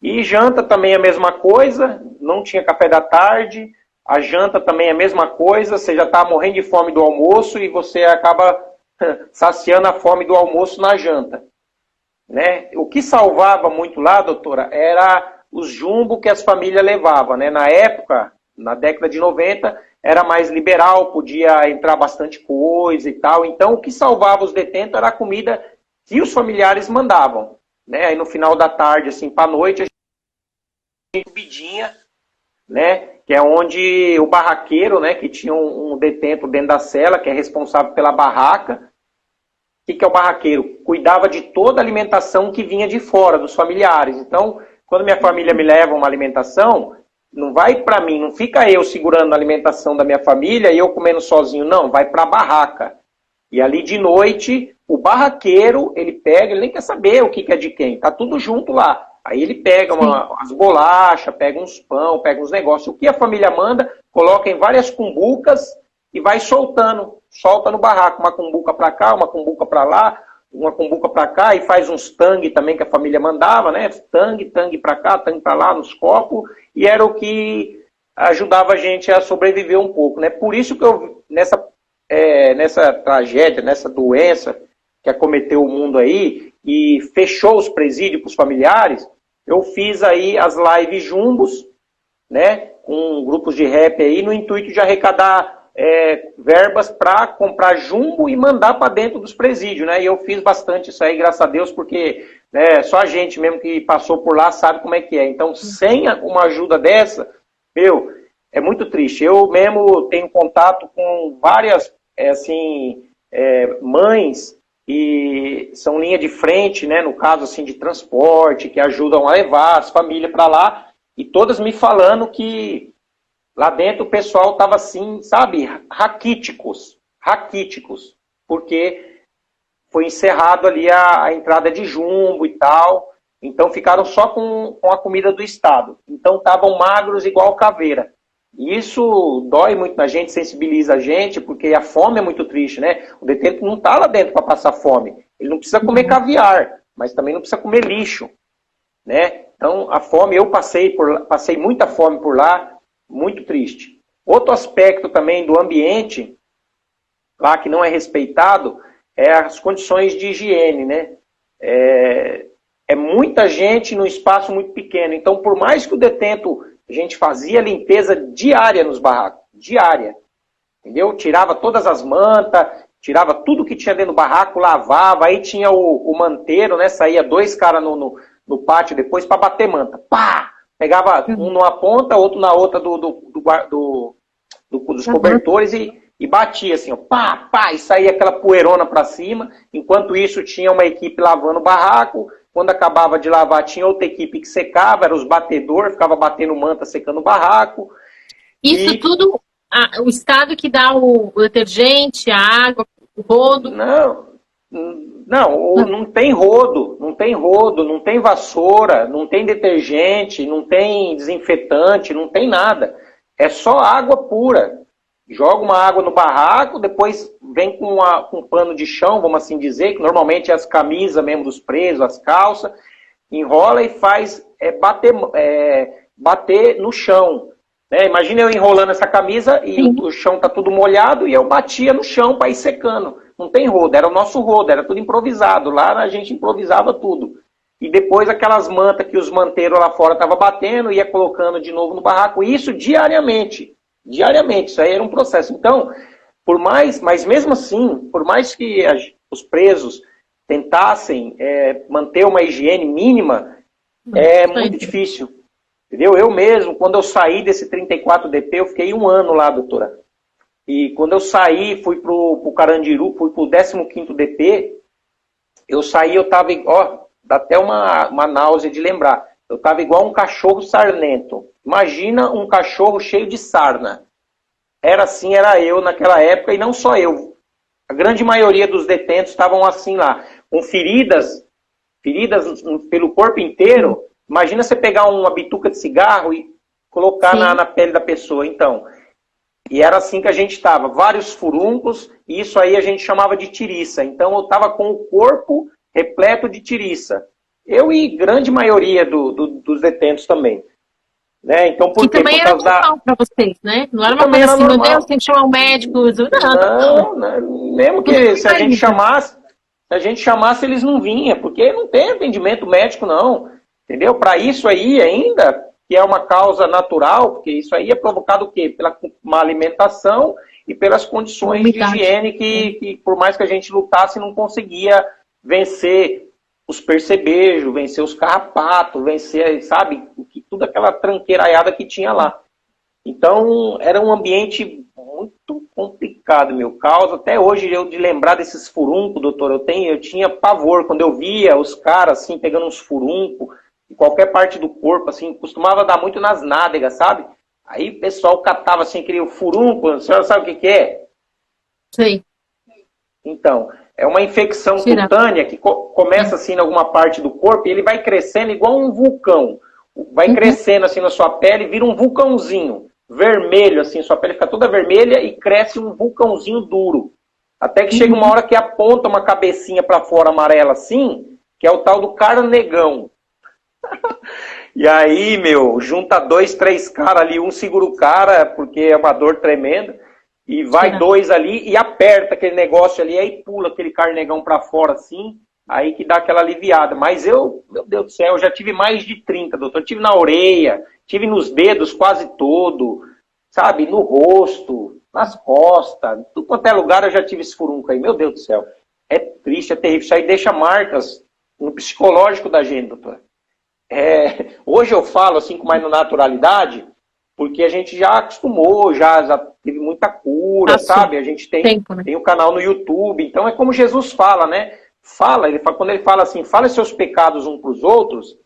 E janta também é a mesma coisa, não tinha café da tarde, a janta também é a mesma coisa, você já está morrendo de fome do almoço e você acaba saciando a fome do almoço na janta. Né? O que salvava muito lá, doutora, era os jumbo que as famílias levavam. Né? Na época, na década de 90, era mais liberal, podia entrar bastante coisa e tal. Então, o que salvava os detentos era a comida que os familiares mandavam. Né? Aí no final da tarde, assim, para a noite, a gente comidinha, né? Que é onde o barraqueiro, né, que tinha um detento dentro da cela, que é responsável pela barraca. O que é o barraqueiro? Cuidava de toda a alimentação que vinha de fora, dos familiares. Então, quando minha família me leva uma alimentação, não vai para mim, não fica eu segurando a alimentação da minha família e eu comendo sozinho, não, vai para a barraca. E ali de noite, o barraqueiro, ele pega, ele nem quer saber o que é de quem, tá tudo junto lá. Aí ele pega umas bolachas, pega uns pão, pega uns negócios. O que a família manda, coloca em várias cumbucas e vai soltando. Solta no barraco, uma cumbuca para cá, uma cumbuca para lá, uma cumbuca para cá, e faz uns tangue também que a família mandava, né? Tangue para cá, tangue para lá, nos copos. E era o que ajudava a gente a sobreviver um pouco, né? Por isso que eu, nessa tragédia, nessa doença que acometeu o mundo aí, e fechou os presídios para os familiares, eu fiz aí as lives jumbos, né, com grupos de rap aí, no intuito de arrecadar verbas para comprar jumbo e mandar para dentro dos presídios, né, e eu fiz bastante isso aí, graças a Deus, porque só a gente mesmo que passou por lá sabe como é que é. Então, sem uma ajuda dessa, é muito triste. Eu mesmo tenho contato com várias, mães, e são linha de frente, né, no caso assim, de transporte, que ajudam a levar as famílias para lá, e todas me falando que lá dentro o pessoal estava assim, sabe, raquíticos, porque foi encerrado ali a entrada de jumbo e tal, então ficaram só com a comida do Estado, então estavam magros igual caveira. E isso dói muito na gente, sensibiliza a gente, porque a fome é muito triste, né? O detento não está lá dentro para passar fome. Ele não precisa comer caviar, mas também não precisa comer lixo, né? Então, a fome, eu passei muita fome por lá, muito triste. Outro aspecto também do ambiente, lá que não é respeitado, é as condições de higiene, né? É muita gente num espaço muito pequeno. Então, por mais que o detento... A gente fazia limpeza diária nos barracos. Diária. Entendeu? Tirava todas as mantas, tirava tudo que tinha dentro do barraco, lavava. Aí tinha o manteiro, né? Saía 2 caras no pátio depois para bater manta. Pá! Pegava um numa ponta, outro na outra dos cobertores e batia assim, ó, pá, pá, e saía aquela poeirona para cima. Enquanto isso, tinha uma equipe lavando o barraco. Quando acabava de lavar, tinha outra equipe que secava, eram os batedores, ficava batendo manta, secando o barraco. Isso tudo, o estado que dá o detergente, a água, o rodo? Não tem rodo, não tem rodo, não tem vassoura, não tem detergente, não tem desinfetante, não tem nada. É só água pura. Joga uma água no barraco, depois vem com um pano de chão, vamos assim dizer, que normalmente é as camisas mesmo dos presos, as calças, enrola e faz bater no chão. Né? Imagina eu enrolando essa camisa e o chão tá tudo molhado e eu batia no chão para ir secando. Não tem rodo, era o nosso rodo, era tudo improvisado. Lá a gente improvisava tudo. E depois aquelas mantas que os manteiros lá fora estavam batendo, ia colocando de novo no barraco. E isso diariamente. Diariamente, isso aí era um processo. Então, mas mesmo assim, por mais que os presos tentassem manter uma higiene mínima, é muito difícil. Entendeu? Eu mesmo, quando eu saí desse 34DP, eu fiquei 1 ano lá, doutora. E quando eu saí, fui pro Carandiru, fui pro 15º DP, eu saí, eu tava, dá até uma náusea de lembrar. Eu tava igual um cachorro sarnento. Imagina um cachorro cheio de sarna. Era assim, era eu naquela época, e não só eu. A grande maioria dos detentos estavam assim lá, com feridas pelo corpo inteiro. Imagina você pegar uma bituca de cigarro e colocar na pele da pessoa. Então, e era assim que a gente estava, vários furuncos, e isso aí a gente chamava de tiriça. Então eu estava com o corpo repleto de tiriça. Eu e grande maioria dos detentos também. Né? Então, que também era normal para vocês, né? Não era uma coisa assim, meu Deus, tem que chamar um médico. Não. Mesmo que se a gente chamasse, eles não vinham, porque não tem atendimento médico, não. Entendeu? Para isso aí ainda, que é uma causa natural, porque isso aí é provocado o quê? Pela má alimentação e pelas condições de higiene que, por mais que a gente lutasse, não conseguia vencer os percebejos, vencer os carrapatos, vencer, sabe, tudo aquela tranqueiraiada que tinha lá. Então, era um ambiente muito complicado, meu caos. Até hoje, eu de lembrar desses furuncos, doutor, eu tinha pavor quando eu via os caras, assim, pegando uns furuncos, em qualquer parte do corpo, assim, costumava dar muito nas nádegas, sabe? Aí o pessoal catava, assim, aquele furunco, a senhora sabe o que é? Sei. Então, é uma infecção cutânea que começa assim em alguma parte do corpo e ele vai crescendo igual um vulcão. Vai crescendo assim na sua pele e vira um vulcãozinho vermelho, assim, sua pele fica toda vermelha e cresce um vulcãozinho duro. Até que chega uma hora que aponta uma cabecinha para fora amarela assim, que é o tal do carnegão. E aí, junta 2, 3 caras ali, um segura o cara, porque é uma dor tremenda. E vai 2 ali e aperta aquele negócio ali, aí pula aquele carnegão pra fora assim, aí que dá aquela aliviada. Mas meu Deus do céu, eu já tive mais de 30, doutor. Eu tive na orelha, tive nos dedos quase todo, sabe, no rosto, nas costas, tudo quanto é lugar eu já tive esse furunco aí. Meu Deus do céu, é triste, é terrível. Isso aí deixa marcas no psicológico da gente, doutor. Hoje eu falo assim com mais naturalidade, porque a gente já acostumou, já teve muita cura, sabe? A gente tem o canal no YouTube. Então é como Jesus fala, né? Quando ele fala assim, fala seus pecados uns para os outros,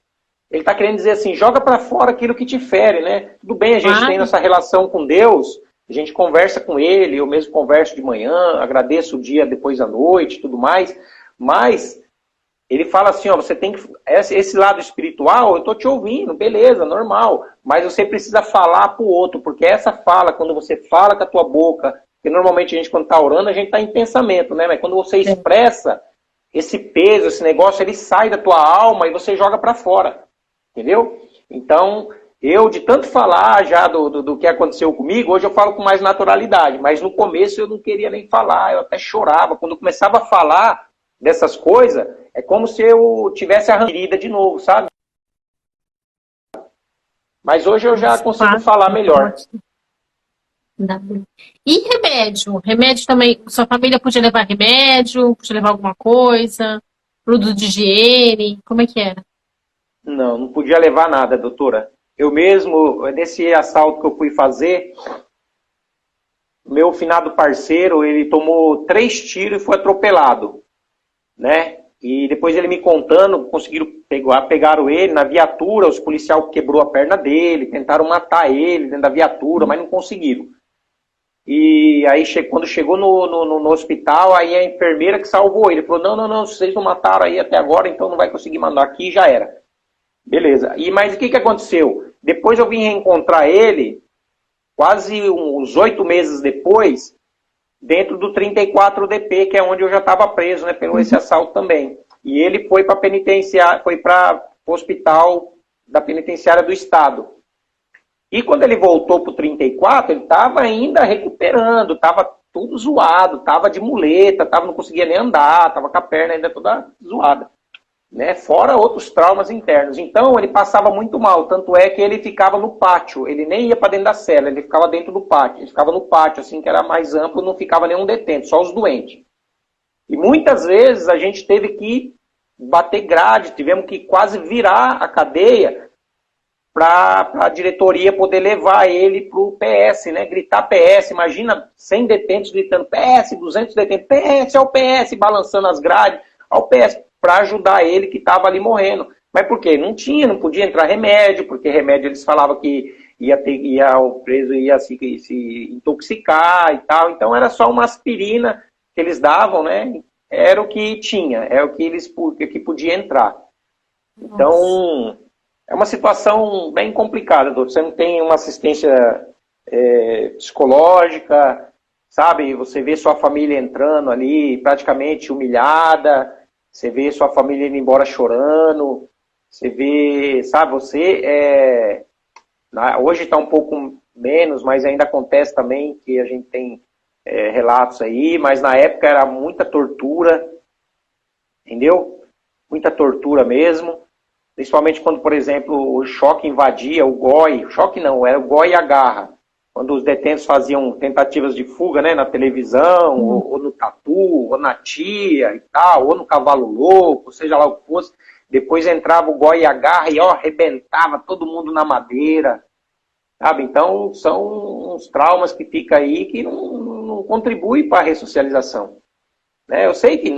ele está querendo dizer assim, joga para fora aquilo que te fere, né? Tudo bem, a gente tem essa relação com Deus, a gente conversa com Ele, eu mesmo converso de manhã, agradeço o dia depois da noite, tudo mais, mas ele fala assim, você tem que... Esse lado espiritual, eu estou te ouvindo, beleza, normal. Mas você precisa falar para o outro, porque essa fala, quando você fala com a tua boca, porque normalmente a gente, quando está orando, a gente está em pensamento, né? Mas quando você expressa esse peso, esse negócio, ele sai da tua alma e você joga para fora. Entendeu? Então, eu, de tanto falar já do que aconteceu comigo, hoje eu falo com mais naturalidade. Mas no começo eu não queria nem falar, eu até chorava. Quando eu começava a falar dessas coisas, é como se eu tivesse a ferida de novo, sabe? Mas hoje eu já consigo falar melhor. E remédio? Remédio também, sua família podia levar remédio? Podia levar alguma coisa? Produto de higiene? Como é que era? Não podia levar nada, doutora. Eu mesmo, nesse assalto que eu fui fazer, meu finado parceiro, ele tomou 3 tiros e foi atropelado, né? E depois ele me contando, conseguiram pegaram ele na viatura, os policiais quebrou a perna dele, tentaram matar ele dentro da viatura, mas não conseguiram. E aí, quando chegou no hospital, aí a enfermeira que salvou ele. Falou, não, vocês não mataram aí até agora, então não vai conseguir mandar aqui, já era. Beleza. Mas o que aconteceu? Depois eu vim reencontrar ele, quase uns 8 meses depois, dentro do 34DP, que é onde eu já estava preso, né, pelo esse assalto também. E ele foi para penitenciária, foi para o hospital da penitenciária do estado. E quando ele voltou para o 34, ele estava ainda recuperando, estava tudo zoado, estava de muleta, não conseguia nem andar, estava com a perna ainda toda zoada. Né? Fora outros traumas internos. Então ele passava muito mal, tanto é que ele ficava no pátio, ele nem ia para dentro da cela, ele ficava dentro do pátio, ele ficava no pátio, assim, que era mais amplo, não ficava nenhum detento, só os doentes. E muitas vezes a gente teve que bater grade, tivemos que quase virar a cadeia para a diretoria poder levar ele para o PS, né? Gritar PS, imagina 100 detentos gritando PS, 200 detentos, PS, ao PS, balançando as grades, ao PS, para ajudar ele que estava ali morrendo. Mas por quê? Não podia entrar remédio, porque remédio eles falavam que o preso ia se intoxicar e tal, então era só uma aspirina que eles davam, né? Era o que tinha, era o que podia entrar. Então, é uma situação bem complicada, doutor. Você não tem uma assistência psicológica, sabe? Você vê sua família entrando ali praticamente humilhada, você vê sua família indo embora chorando, você vê, sabe, hoje está um pouco menos, mas ainda acontece também que a gente tem relatos aí, mas na época era muita tortura, entendeu? Muita tortura mesmo. Principalmente quando, por exemplo, o choque invadia o GOI. Choque não, era o GOI e a garra. Quando os detentos faziam tentativas de fuga, né, na televisão, ou no tatu, ou na tia e tal, ou no cavalo louco, seja lá o que fosse. Depois entrava o GOI e a garra e arrebentava todo mundo na madeira. Sabe? Então, são uns traumas que ficam aí que não contribuem para a ressocialização. Eu sei que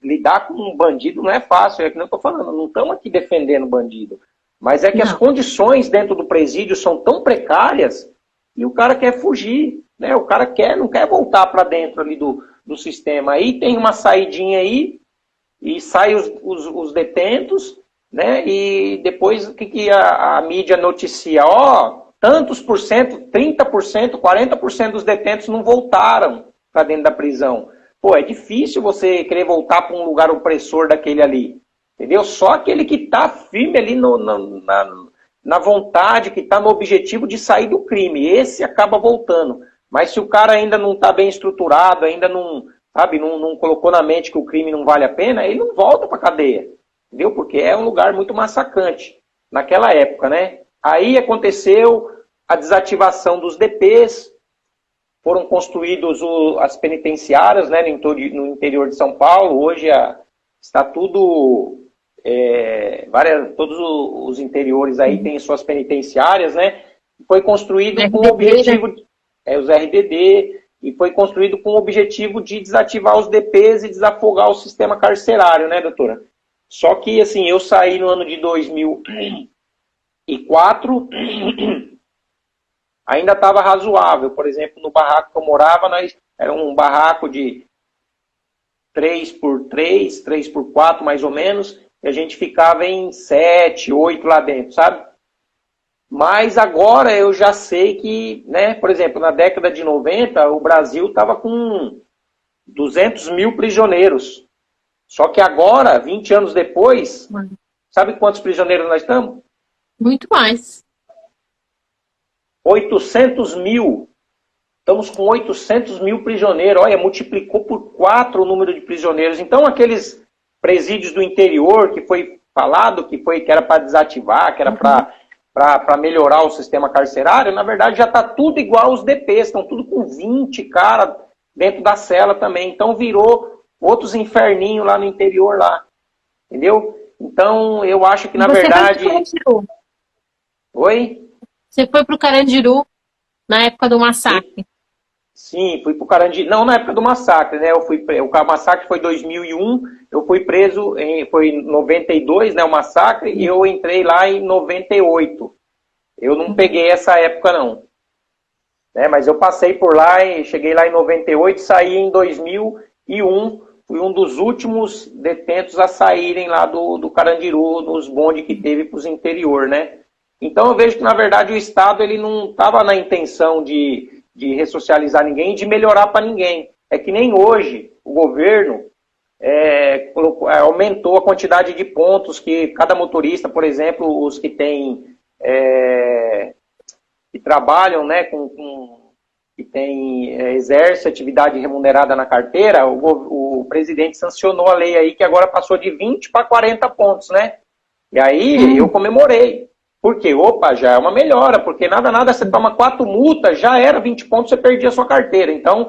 lidar com um bandido não é fácil, é que não estou falando, não estamos aqui defendendo o bandido. Mas é que as condições dentro do presídio são tão precárias e o cara quer fugir, né? O cara não quer voltar para dentro ali do sistema. Aí tem uma saidinha aí e sai os detentos, né? E depois o que a mídia noticia? Tantos por cento, 30%, 40% dos detentos não voltaram para dentro da prisão. Pô, é difícil você querer voltar para um lugar opressor daquele ali, entendeu? Só aquele que está firme ali na vontade, que está no objetivo de sair do crime, esse acaba voltando. Mas se o cara ainda não está bem estruturado, ainda não colocou na mente que o crime não vale a pena, ele não volta para a cadeia, entendeu? Porque é um lugar muito massacrante naquela época, né? Aí aconteceu a desativação dos DPs, foram construídos as penitenciárias, né, no interior de São Paulo. Hoje está tudo, todos os interiores aí têm suas penitenciárias, né? Foi construído com o objetivo, os RDD, e foi construído com o objetivo de desativar os DPs e desafogar o sistema carcerário, né, doutora? Só que, assim, eu saí no ano de 2004, ainda estava razoável. Por exemplo, no barraco que eu morava, era um barraco de 3x3, 3x4 mais ou menos, e a gente ficava em 7, 8 lá dentro, sabe? Mas agora eu já sei que, né, por exemplo, na década de 90, o Brasil estava com 200 mil prisioneiros. Só que agora, 20 anos depois, sabe quantos prisioneiros nós estamos? Muito mais. 800 mil. Estamos com 800 mil prisioneiros. Olha, multiplicou por 4 o número de prisioneiros. Então, aqueles presídios do interior que foi falado que era para desativar, que era para melhorar o sistema carcerário, na verdade já está tudo igual aos DPs. Estão tudo com 20 caras dentro da cela também. Então, virou outros inferninhos lá no interior lá. Entendeu? Então, eu acho que, na verdade... Oi? Você foi para o Carandiru na época do massacre. Sim, fui pro Carandiru. Não, na época do massacre, né? O massacre foi em 2001, eu fui preso, foi em 92, né? O massacre, e eu entrei lá em 98. Eu não peguei essa época, não. Né? Mas eu passei por lá, e cheguei lá em 98, saí em 2001. Fui um dos últimos detentos a saírem lá do Carandiru, nos bondes que teve para os interior, né? Então eu vejo que, na verdade, o Estado ele não estava na intenção de ressocializar ninguém, de melhorar para ninguém. É que nem hoje o governo aumentou a quantidade de pontos que cada motorista, por exemplo, os que tem que trabalham, né, que exerce atividade remunerada na carteira, o presidente sancionou a lei aí que agora passou de 20 para 40 pontos, né? E aí eu comemorei. Porque, já é uma melhora, porque nada, você toma 4 multas, já era 20 pontos, você perdia a sua carteira. Então,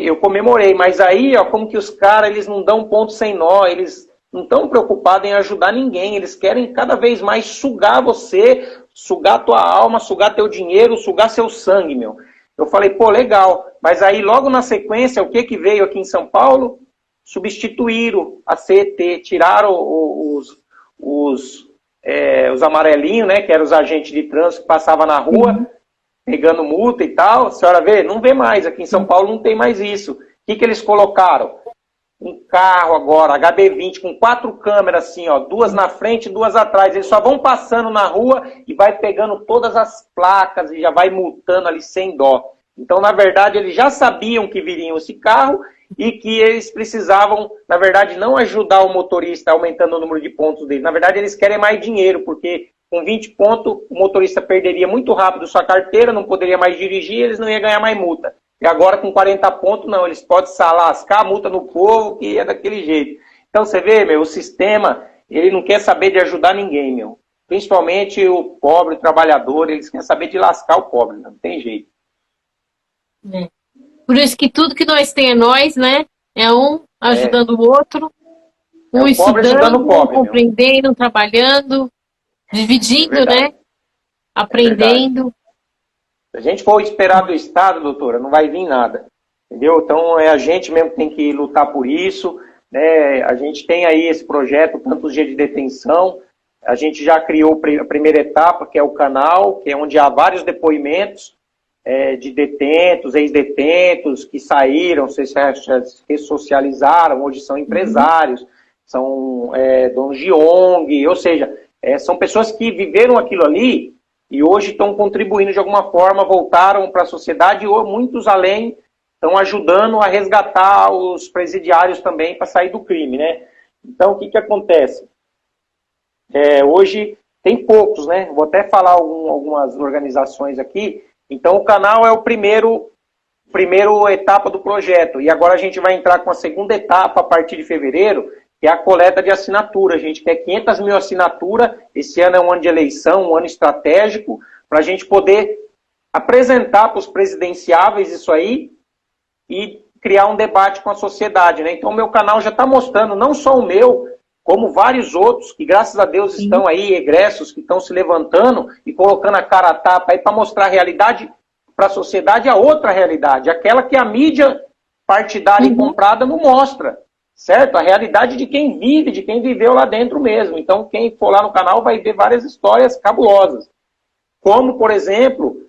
eu comemorei, mas aí, como que os caras, eles não dão ponto sem nó, eles não estão preocupados em ajudar ninguém, eles querem cada vez mais sugar você, sugar tua alma, sugar teu dinheiro, sugar seu sangue, meu. Eu falei, legal, mas aí logo na sequência, o que veio aqui em São Paulo? Substituíram a CET, tiraram os amarelinhos, né, que eram os agentes de trânsito que passavam na rua, pegando multa e tal. A senhora vê? Não vê mais. Aqui em São Paulo não tem mais isso. O que eles colocaram? Um carro agora, HB20, com 4 câmeras assim, 2 na frente e 2 atrás. Eles só vão passando na rua e vai pegando todas as placas e já vai multando ali sem dó. Então, na verdade, eles já sabiam que viriam esse carro e que eles precisavam, na verdade, não ajudar o motorista aumentando o número de pontos dele. Na verdade, eles querem mais dinheiro, porque com 20 pontos o motorista perderia muito rápido sua carteira, não poderia mais dirigir, eles não iam ganhar mais multa. E agora com 40 pontos, não, eles podem lascar a multa no povo, que é daquele jeito. Então você vê, meu, o sistema, ele não quer saber de ajudar ninguém, meu. Principalmente o pobre, o trabalhador, eles querem saber de lascar o pobre, não tem jeito. Por isso que tudo que nós temos é nós, né? É um ajudando o outro, um estudando, um compreendendo, trabalhando, dividindo, né? Aprendendo. Se a gente for esperar do Estado, doutora, não vai vir nada. Entendeu? Então é a gente mesmo que tem que lutar por isso. Né? A gente tem aí esse projeto, tantos dias de detenção. A gente já criou a primeira etapa, que é o canal, que é onde há vários depoimentos de detentos, ex-detentos, que saíram, se ressocializaram, hoje são empresários, são donos de ONG, ou seja, são pessoas que viveram aquilo ali e hoje estão contribuindo de alguma forma, voltaram para a sociedade e muitos além estão ajudando a resgatar os presidiários também para sair do crime, né? Então, o que acontece? Hoje tem poucos, né? Vou até falar algumas organizações aqui. Então, o canal é o primeiro etapa do projeto. E agora a gente vai entrar com a segunda etapa a partir de fevereiro, que é a coleta de assinatura. A gente quer 500 mil assinaturas. Esse ano é um ano de eleição, um ano estratégico, para a gente poder apresentar para os presidenciáveis isso aí e criar um debate com a sociedade, né? Então, o meu canal já está mostrando, não só o meu, como vários outros, que graças a Deus estão aí, egressos, que estão se levantando e colocando a cara a tapa aí para mostrar a realidade para a sociedade, a outra realidade, aquela que a mídia partidária e comprada não mostra, certo? A realidade de quem vive, de quem viveu lá dentro mesmo. Então, quem for lá no canal vai ver várias histórias cabulosas. Como, por exemplo,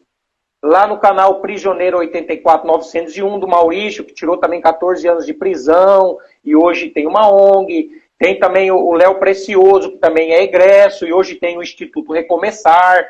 lá no canal Prisioneiro 84901 do Maurício, que tirou também 14 anos de prisão e hoje tem uma ONG. Tem também o Léo Precioso, que também é egresso, e hoje tem o Instituto Recomeçar,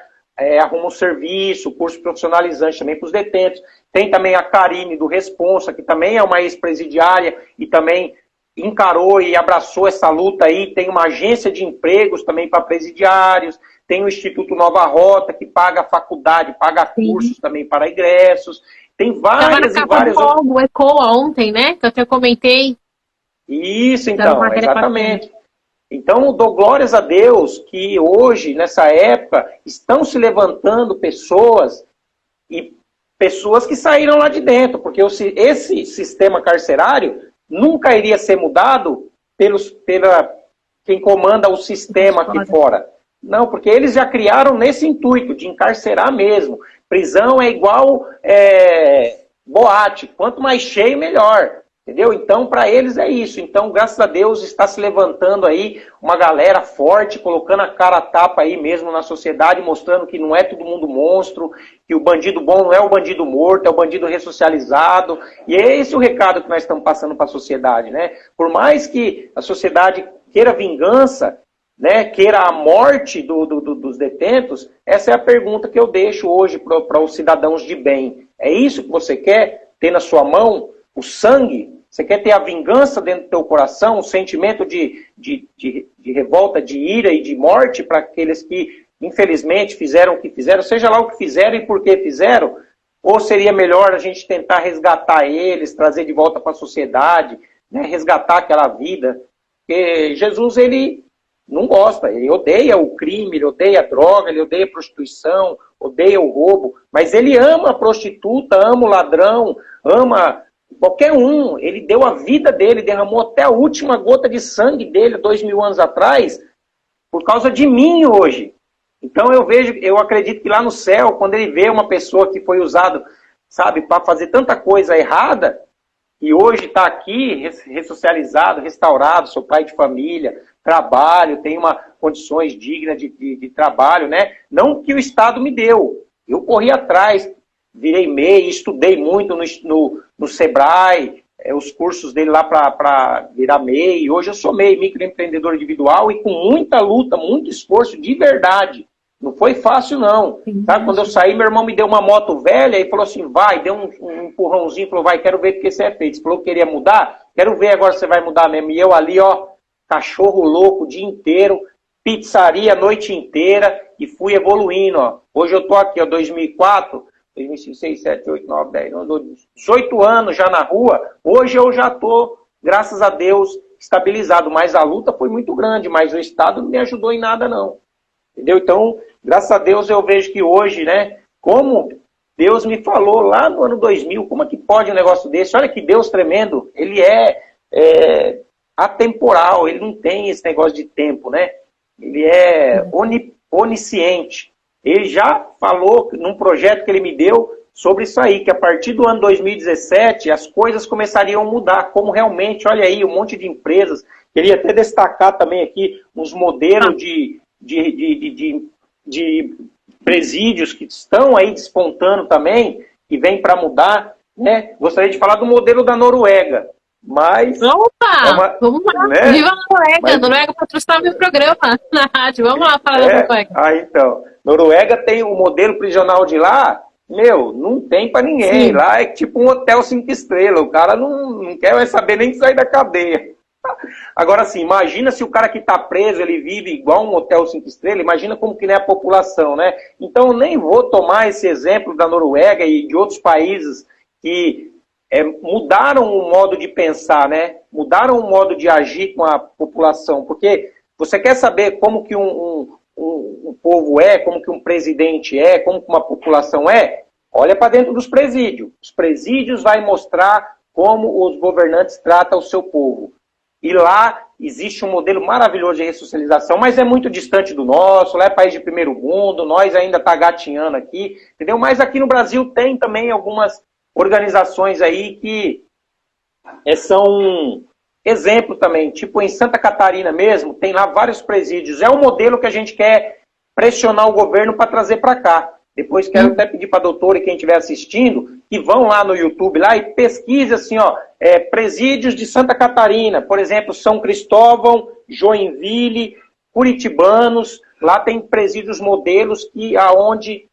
arruma um serviço, curso profissionalizante também para os detentos. Tem também a Karine do Responsa, que também é uma ex-presidiária e também encarou e abraçou essa luta aí. Tem uma agência de empregos também para presidiários. Tem o Instituto Nova Rota, que paga faculdade, paga cursos também para egressos. Tem várias e várias... O ECOA ontem, né? Que eu até comentei. Isso, então, exatamente. Então, eu dou glórias a Deus que hoje, nessa época, estão se levantando pessoas que saíram lá de dentro, porque esse sistema carcerário nunca iria ser mudado pela quem comanda o sistema aqui fora. Não, porque eles já criaram nesse intuito de encarcerar mesmo. Prisão é igual boate. Quanto mais cheio, melhor. Entendeu? Então, para eles é isso. Então, graças a Deus, está se levantando aí uma galera forte, colocando a cara a tapa aí mesmo na sociedade, mostrando que não é todo mundo monstro, que o bandido bom não é o bandido morto, é o bandido ressocializado. E é esse o recado que nós estamos passando para a sociedade, né? Por mais que a sociedade queira vingança, né, queira a morte dos detentos, essa é a pergunta que eu deixo hoje para os cidadãos de bem. É isso que você quer ter na sua mão? O sangue? Você quer ter a vingança dentro do teu coração, o sentimento de revolta, de ira e de morte para aqueles que, infelizmente, fizeram o que fizeram, seja lá o que fizeram e por que fizeram? Ou seria melhor a gente tentar resgatar eles, trazer de volta para a sociedade, né, resgatar aquela vida? Porque Jesus, ele não gosta, ele odeia o crime, ele odeia a droga, ele odeia a prostituição, odeia o roubo, mas ele ama a prostituta, ama o ladrão, ama qualquer um. Ele deu a vida dele, derramou até a última gota de sangue dele 2000 anos atrás, por causa de mim hoje. Então eu acredito que lá no céu, quando ele vê uma pessoa que foi usada, sabe, para fazer tanta coisa errada, e hoje está aqui, ressocializado, restaurado, sou pai de família, trabalho, tenho condições dignas de trabalho, né? Não que o Estado me deu. Eu corri atrás, virei MEI, estudei muito no Sebrae, os cursos dele lá para virar MEI. Hoje eu sou MEI, microempreendedor individual, e com muita luta, muito esforço, de verdade. Não foi fácil, não. Tá? Quando eu saí, meu irmão me deu uma moto velha e falou assim, vai, deu um empurrãozinho, falou, vai, quero ver o que você é feito. Você falou que queria mudar? Quero ver agora se você vai mudar mesmo. E eu ali, ó, cachorro louco o dia inteiro, pizzaria a noite inteira, e fui evoluindo, ó. Hoje eu tô aqui, ó, 2004, 2005, 6, 7, 8, 9, 10, 11, 18 anos já na rua. Hoje eu já tô, graças a Deus, estabilizado. Mas a luta foi muito grande, mas o Estado não me ajudou em nada, não. Entendeu? Então, graças a Deus eu vejo que hoje, né, como Deus me falou lá no ano 2000, como é que pode um negócio desse? Olha que Deus tremendo, ele é atemporal, ele não tem esse negócio de tempo, né? Ele é onisciente. Ele já falou num projeto que ele me deu sobre isso aí, que a partir do ano 2017 as coisas começariam a mudar, como realmente, olha aí, um monte de empresas. Queria até destacar também aqui uns modelos de presídios que estão aí despontando também, que vem para mudar, né? Gostaria de falar do modelo da Noruega, mas... Opa! Vamos lá, né? Viva a Noruega! Mas... Noruega patrocinar meu programa na rádio, vamos lá falar da Noruega. Então, Noruega tem o modelo prisional de lá, não tem para ninguém. Sim. Lá é tipo um hotel 5 estrelas, o cara não quer mais saber nem de sair da cadeia. Agora, assim, imagina se o cara que está preso, ele vive igual um hotel 5 estrelas, imagina como que não é a população, né? Então, eu nem vou tomar esse exemplo da Noruega e de outros países que mudaram o modo de pensar, né? Mudaram o modo de agir com a população, porque você quer saber como que um povo é, como que um presidente é, como que uma população é? Olha para dentro dos presídios. Os presídios vai mostrar como os governantes tratam o seu povo. E lá existe um modelo maravilhoso de ressocialização, mas é muito distante do nosso, lá é país de primeiro mundo, nós ainda tá gatinhando aqui, entendeu? Mas aqui no Brasil tem também algumas organizações aí que são exemplo também, tipo em Santa Catarina mesmo, tem lá vários presídios. É um modelo que a gente quer pressionar o governo para trazer para cá. Depois quero até pedir para a doutora e quem estiver assistindo, que vão lá no YouTube lá e pesquise assim, ó, presídios de Santa Catarina, por exemplo, São Cristóvão, Joinville, Curitibanos, lá tem presídios modelos aonde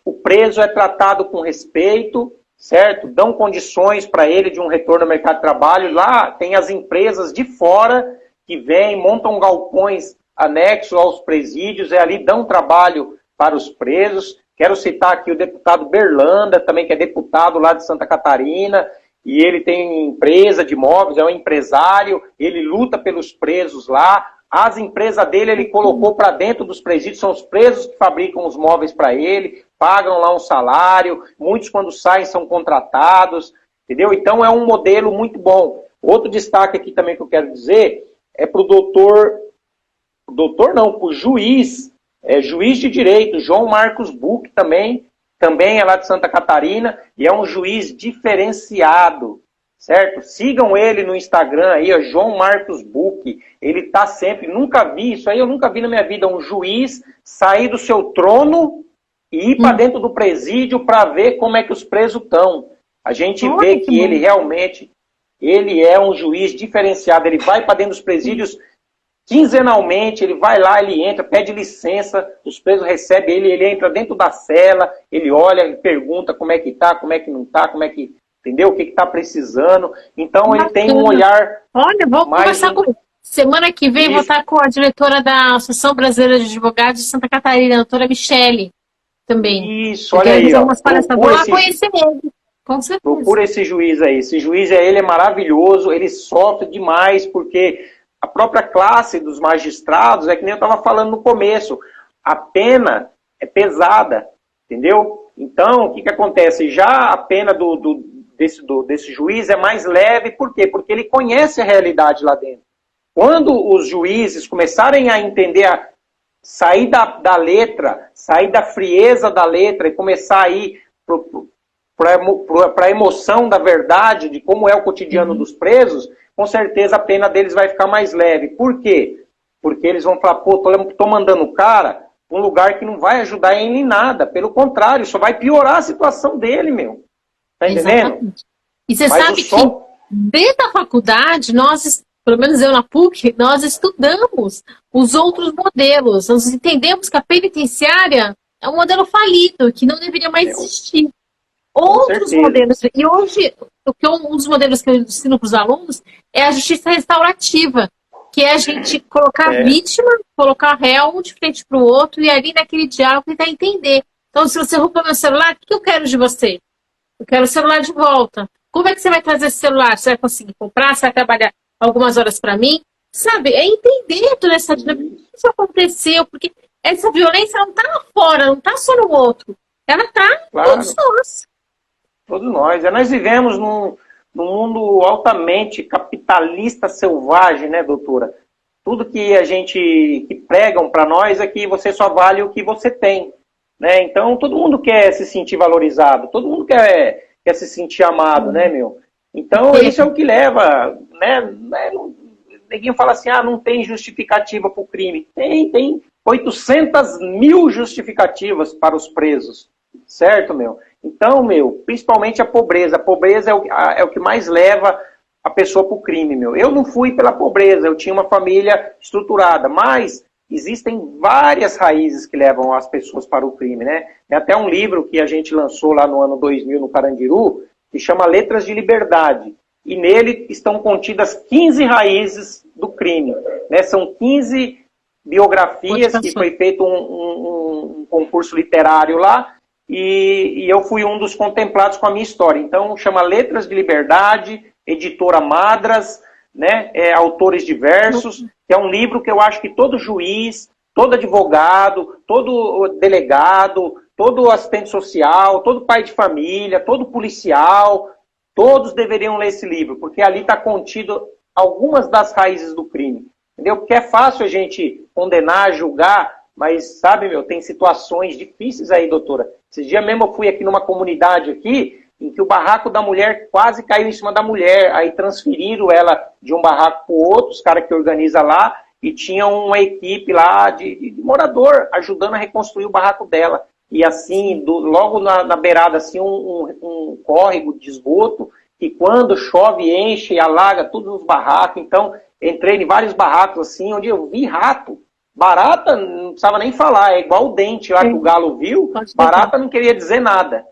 o preso é tratado com respeito, certo? Dão condições para ele de um retorno ao mercado de trabalho. Lá tem as empresas de fora que vêm, montam galpões anexos aos presídios, ali dão trabalho para os presos. Quero citar aqui o deputado Berlanda, também que é deputado lá de Santa Catarina, e ele tem empresa de imóveis, é um empresário, ele luta pelos presos lá. As empresas dele ele colocou para dentro dos presídios, são os presos que fabricam os móveis para ele, pagam lá um salário, muitos quando saem são contratados, entendeu? Então é um modelo muito bom. Outro destaque aqui também que eu quero dizer é para o juiz de direito, João Marcos Buch também, também é lá de Santa Catarina e é um juiz diferenciado, certo? Sigam ele no Instagram aí, ó, João Marcos Buch. Ele tá sempre, nunca vi, isso aí eu nunca vi na minha vida, um juiz sair do seu trono e ir para dentro do presídio para ver como é que os presos estão. A gente vê que ele realmente, ele é um juiz diferenciado, ele vai para dentro dos presídios quinzenalmente, ele vai lá, ele entra, pede licença, os presos recebem ele, ele entra dentro da cela, ele olha, ele pergunta como é que tá, como é que não tá, como é que, entendeu? O que tá precisando. Então ele tem um olhar. Olha, vou conversar com. Semana que vem vou estar com a diretora da Associação Brasileira de Advogados de Santa Catarina, a doutora Michele, também. Isso, olha aí. Vou lá conhecer ele. Com certeza. Procura esse juiz aí. Esse juiz, ele é maravilhoso, ele sofre demais, porque a própria classe dos magistrados, é que nem eu estava falando no começo, a pena é pesada, entendeu? Então, o que acontece? Já a pena desse juiz é mais leve, por quê? Porque ele conhece a realidade lá dentro. Quando os juízes começarem a entender, sair da letra, sair da frieza da letra e começar a ir para a emoção da verdade, de como é o cotidiano dos presos, com certeza a pena deles vai ficar mais leve. Por quê? Porque eles vão falar, pô, tô mandando o cara para um lugar que não vai ajudar ele em nada. Pelo contrário, só vai piorar a situação dele, meu. Tá entendendo? Exatamente. E você sabe que dentro da faculdade, nós, pelo menos eu na PUC, nós estudamos os outros modelos. Nós entendemos que a penitenciária é um modelo falido, que não deveria mais existir. Outros modelos. E hoje, um dos modelos que eu ensino para os alunos é a justiça restaurativa, que é a gente colocar a vítima, colocar o réu um de frente para o outro e ali naquele diálogo tentar entender. Então, se você roubou meu celular, o que eu quero de você? Eu quero o celular de volta. Como é que você vai trazer esse celular? Você vai conseguir comprar? Você vai trabalhar algumas horas para mim? Sabe? É entender toda essa dinâmica. O que isso aconteceu? Porque essa violência não está lá fora, não está só no outro. Ela está em todos nós. Todos nós. Nós vivemos num mundo altamente capitalista selvagem, né, doutora? Tudo que pregam para nós é que você só vale o que você tem. Né? Então, todo mundo quer se sentir valorizado, todo mundo quer se sentir amado, né, meu? Então, isso é o que leva, né? Ninguém fala assim, não tem justificativa para o crime. Tem 800 mil justificativas para os presos, certo, meu? Então, meu, principalmente a pobreza. A pobreza é o que mais leva a pessoa para o crime, meu. Eu não fui pela pobreza, eu tinha uma família estruturada, mas existem várias raízes que levam as pessoas para o crime, né? Tem até um livro que a gente lançou lá no ano 2000 no Carandiru, que chama Letras de Liberdade. E nele estão contidas 15 raízes do crime. Né? São 15 biografias que foi feito um concurso literário lá, e eu fui um dos contemplados com a minha história. Então, chama Letras de Liberdade, editora Madras, né? Autores diversos, que é um livro que eu acho que todo juiz, todo advogado, todo delegado, todo assistente social, todo pai de família, todo policial, todos deveriam ler esse livro, porque ali está contido algumas das raízes do crime. Entendeu? Porque é fácil a gente condenar, julgar, mas, sabe, meu, tem situações difíceis aí, doutora. Esses dias mesmo eu fui aqui numa comunidade aqui, em que o barraco da mulher quase caiu em cima da mulher. Aí transferiram ela de um barraco para o outro, os caras que organizam lá, e tinha uma equipe lá de morador ajudando a reconstruir o barraco dela. E assim, logo na beirada, assim, um córrego de esgoto, que quando chove enche e alaga tudo nos barracos. Então, entrei em vários barracos, assim, onde eu vi rato. Barata, não precisava nem falar, é igual o dente lá que o galo viu, barata não queria dizer nada.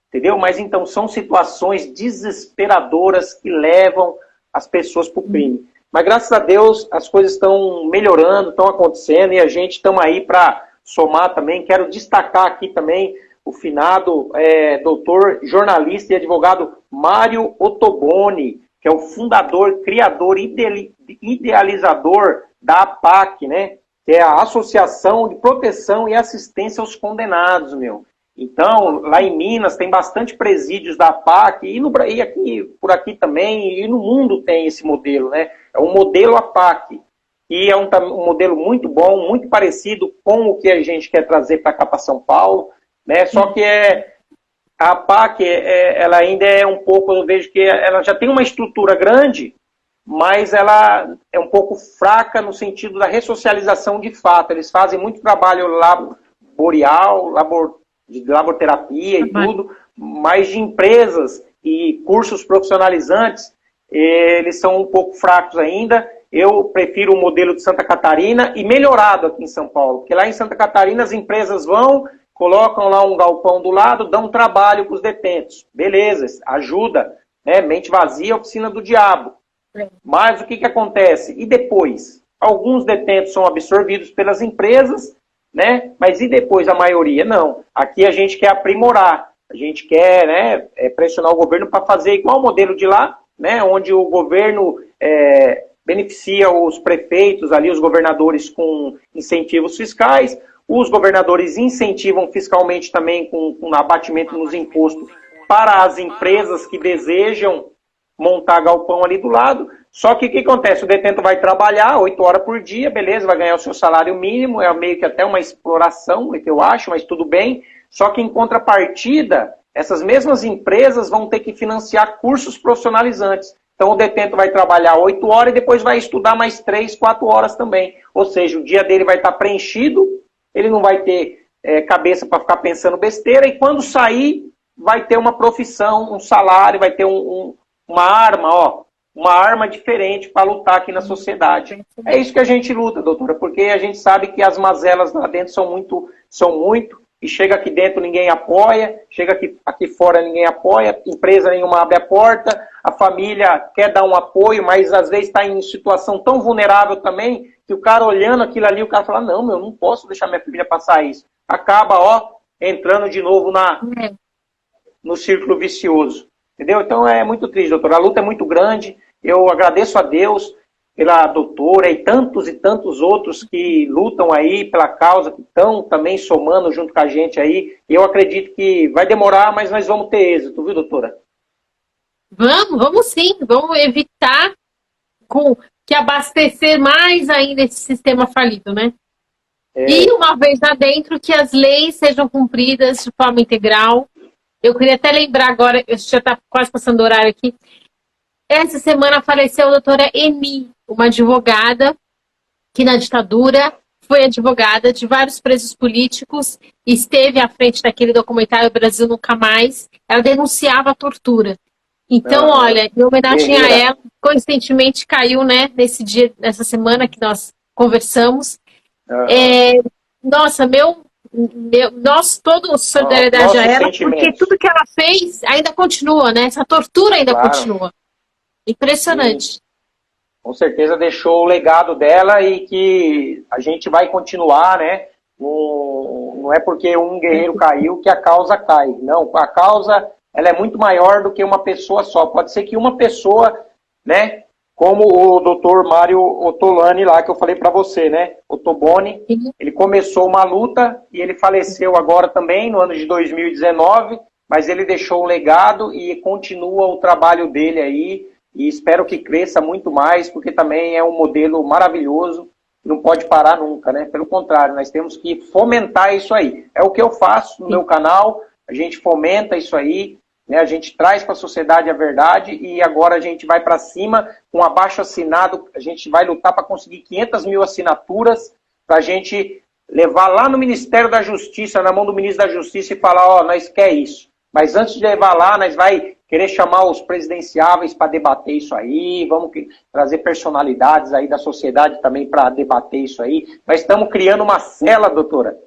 Entendeu? Mas então são situações desesperadoras que levam as pessoas para o crime. Mas graças a Deus as coisas estão melhorando, estão acontecendo e a gente estamos aí para somar também. Quero destacar aqui também o finado doutor, jornalista e advogado Mário Ottoboni, que é o fundador, criador e idealizador da APAC, né? Que é a Associação de Proteção e Assistência aos Condenados, meu. Então, lá em Minas tem bastante presídios da APAC, e aqui, por aqui também, e no mundo tem esse modelo, né? É o modelo APAC, que é um modelo muito bom, muito parecido com o que a gente quer trazer para cá para São Paulo. né? Só que a PAC, ela ainda é um pouco, eu vejo que ela já tem uma estrutura grande, mas ela é um pouco fraca no sentido da ressocialização de fato. Eles fazem muito trabalho laboral, de laborterapia e tudo, mas de empresas e cursos profissionalizantes, eles são um pouco fracos ainda. Eu prefiro o modelo de Santa Catarina e melhorado aqui em São Paulo, porque lá em Santa Catarina as empresas vão, colocam lá um galpão do lado, dão trabalho para os detentos. Beleza, ajuda, né? Mente vazia, oficina do diabo. Mas o que acontece? E depois? Alguns detentos são absorvidos pelas empresas, né? Mas e depois a maioria? Não. Aqui a gente quer aprimorar, a gente quer, né, pressionar o governo para fazer igual o modelo de lá, né, onde o governo beneficia os prefeitos, ali, os governadores com incentivos fiscais, os governadores incentivam fiscalmente também com abatimento nos impostos para as empresas que desejam montar galpão ali do lado. Só que o que acontece? O detento vai trabalhar 8 horas por dia, beleza, vai ganhar o seu salário mínimo, é meio que até uma exploração, eu acho, mas tudo bem. Só que em contrapartida, essas mesmas empresas vão ter que financiar cursos profissionalizantes. Então o detento vai trabalhar 8 horas e depois vai estudar mais 3, 4 horas também. Ou seja, o dia dele vai estar preenchido, ele não vai ter cabeça para ficar pensando besteira, e quando sair, vai ter uma profissão, um salário, vai ter uma arma, uma arma diferente para lutar aqui na sociedade. É isso que a gente luta, doutora, porque a gente sabe que as mazelas lá dentro são muito, e chega aqui dentro ninguém apoia, chega aqui fora ninguém apoia, empresa nenhuma abre a porta, a família quer dar um apoio, mas às vezes está em situação tão vulnerável também, que o cara olhando aquilo ali, o cara fala, não, eu não posso deixar minha família passar isso. Acaba, entrando de novo no círculo vicioso. Entendeu? Então é muito triste, doutora. A luta é muito grande. Eu agradeço a Deus pela doutora e tantos outros que lutam aí pela causa, que estão também somando junto com a gente aí. E eu acredito que vai demorar, mas nós vamos ter êxito, viu, doutora? Vamos sim. Vamos evitar que abastecer mais ainda esse sistema falido, né? E uma vez lá dentro, que as leis sejam cumpridas de forma integral. Eu queria até lembrar agora, eu já está quase passando o horário aqui. Essa semana faleceu a doutora Eni, uma advogada que na ditadura foi advogada de vários presos políticos e esteve à frente daquele documentário Brasil Nunca Mais. Ela denunciava a tortura. Então, olha, em homenagem a ela, coincidentemente caiu, né, nesse dia, nessa semana que nós conversamos. Nossa, nós todos solidariedade a ela, porque tudo que ela fez ainda continua, né? Essa tortura ainda continua. Impressionante. Sim. Com certeza deixou o legado dela e que a gente vai continuar, né? Não é porque um guerreiro caiu que a causa cai. Não, a causa ela é muito maior do que uma pessoa só. Pode ser que uma pessoa, né? Como o doutor Mário Ottolani lá, que eu falei para você, né? Ottoboni, ele começou uma luta e ele faleceu agora também, no ano de 2019, mas ele deixou um legado e continua o trabalho dele aí, e espero que cresça muito mais, porque também é um modelo maravilhoso, não pode parar nunca, né? Pelo contrário, nós temos que fomentar isso aí. É o que eu faço no meu canal, a gente fomenta isso aí, né, a gente traz para a sociedade a verdade e agora a gente vai para cima com abaixo assinado, a gente vai lutar para conseguir 500 mil assinaturas para a gente levar lá no Ministério da Justiça, na mão do Ministro da Justiça e falar, nós quer isso. Mas antes de levar lá, nós vai querer chamar os presidenciáveis para debater isso aí, vamos trazer personalidades aí da sociedade também para debater isso aí. Nós estamos criando uma cela, doutora,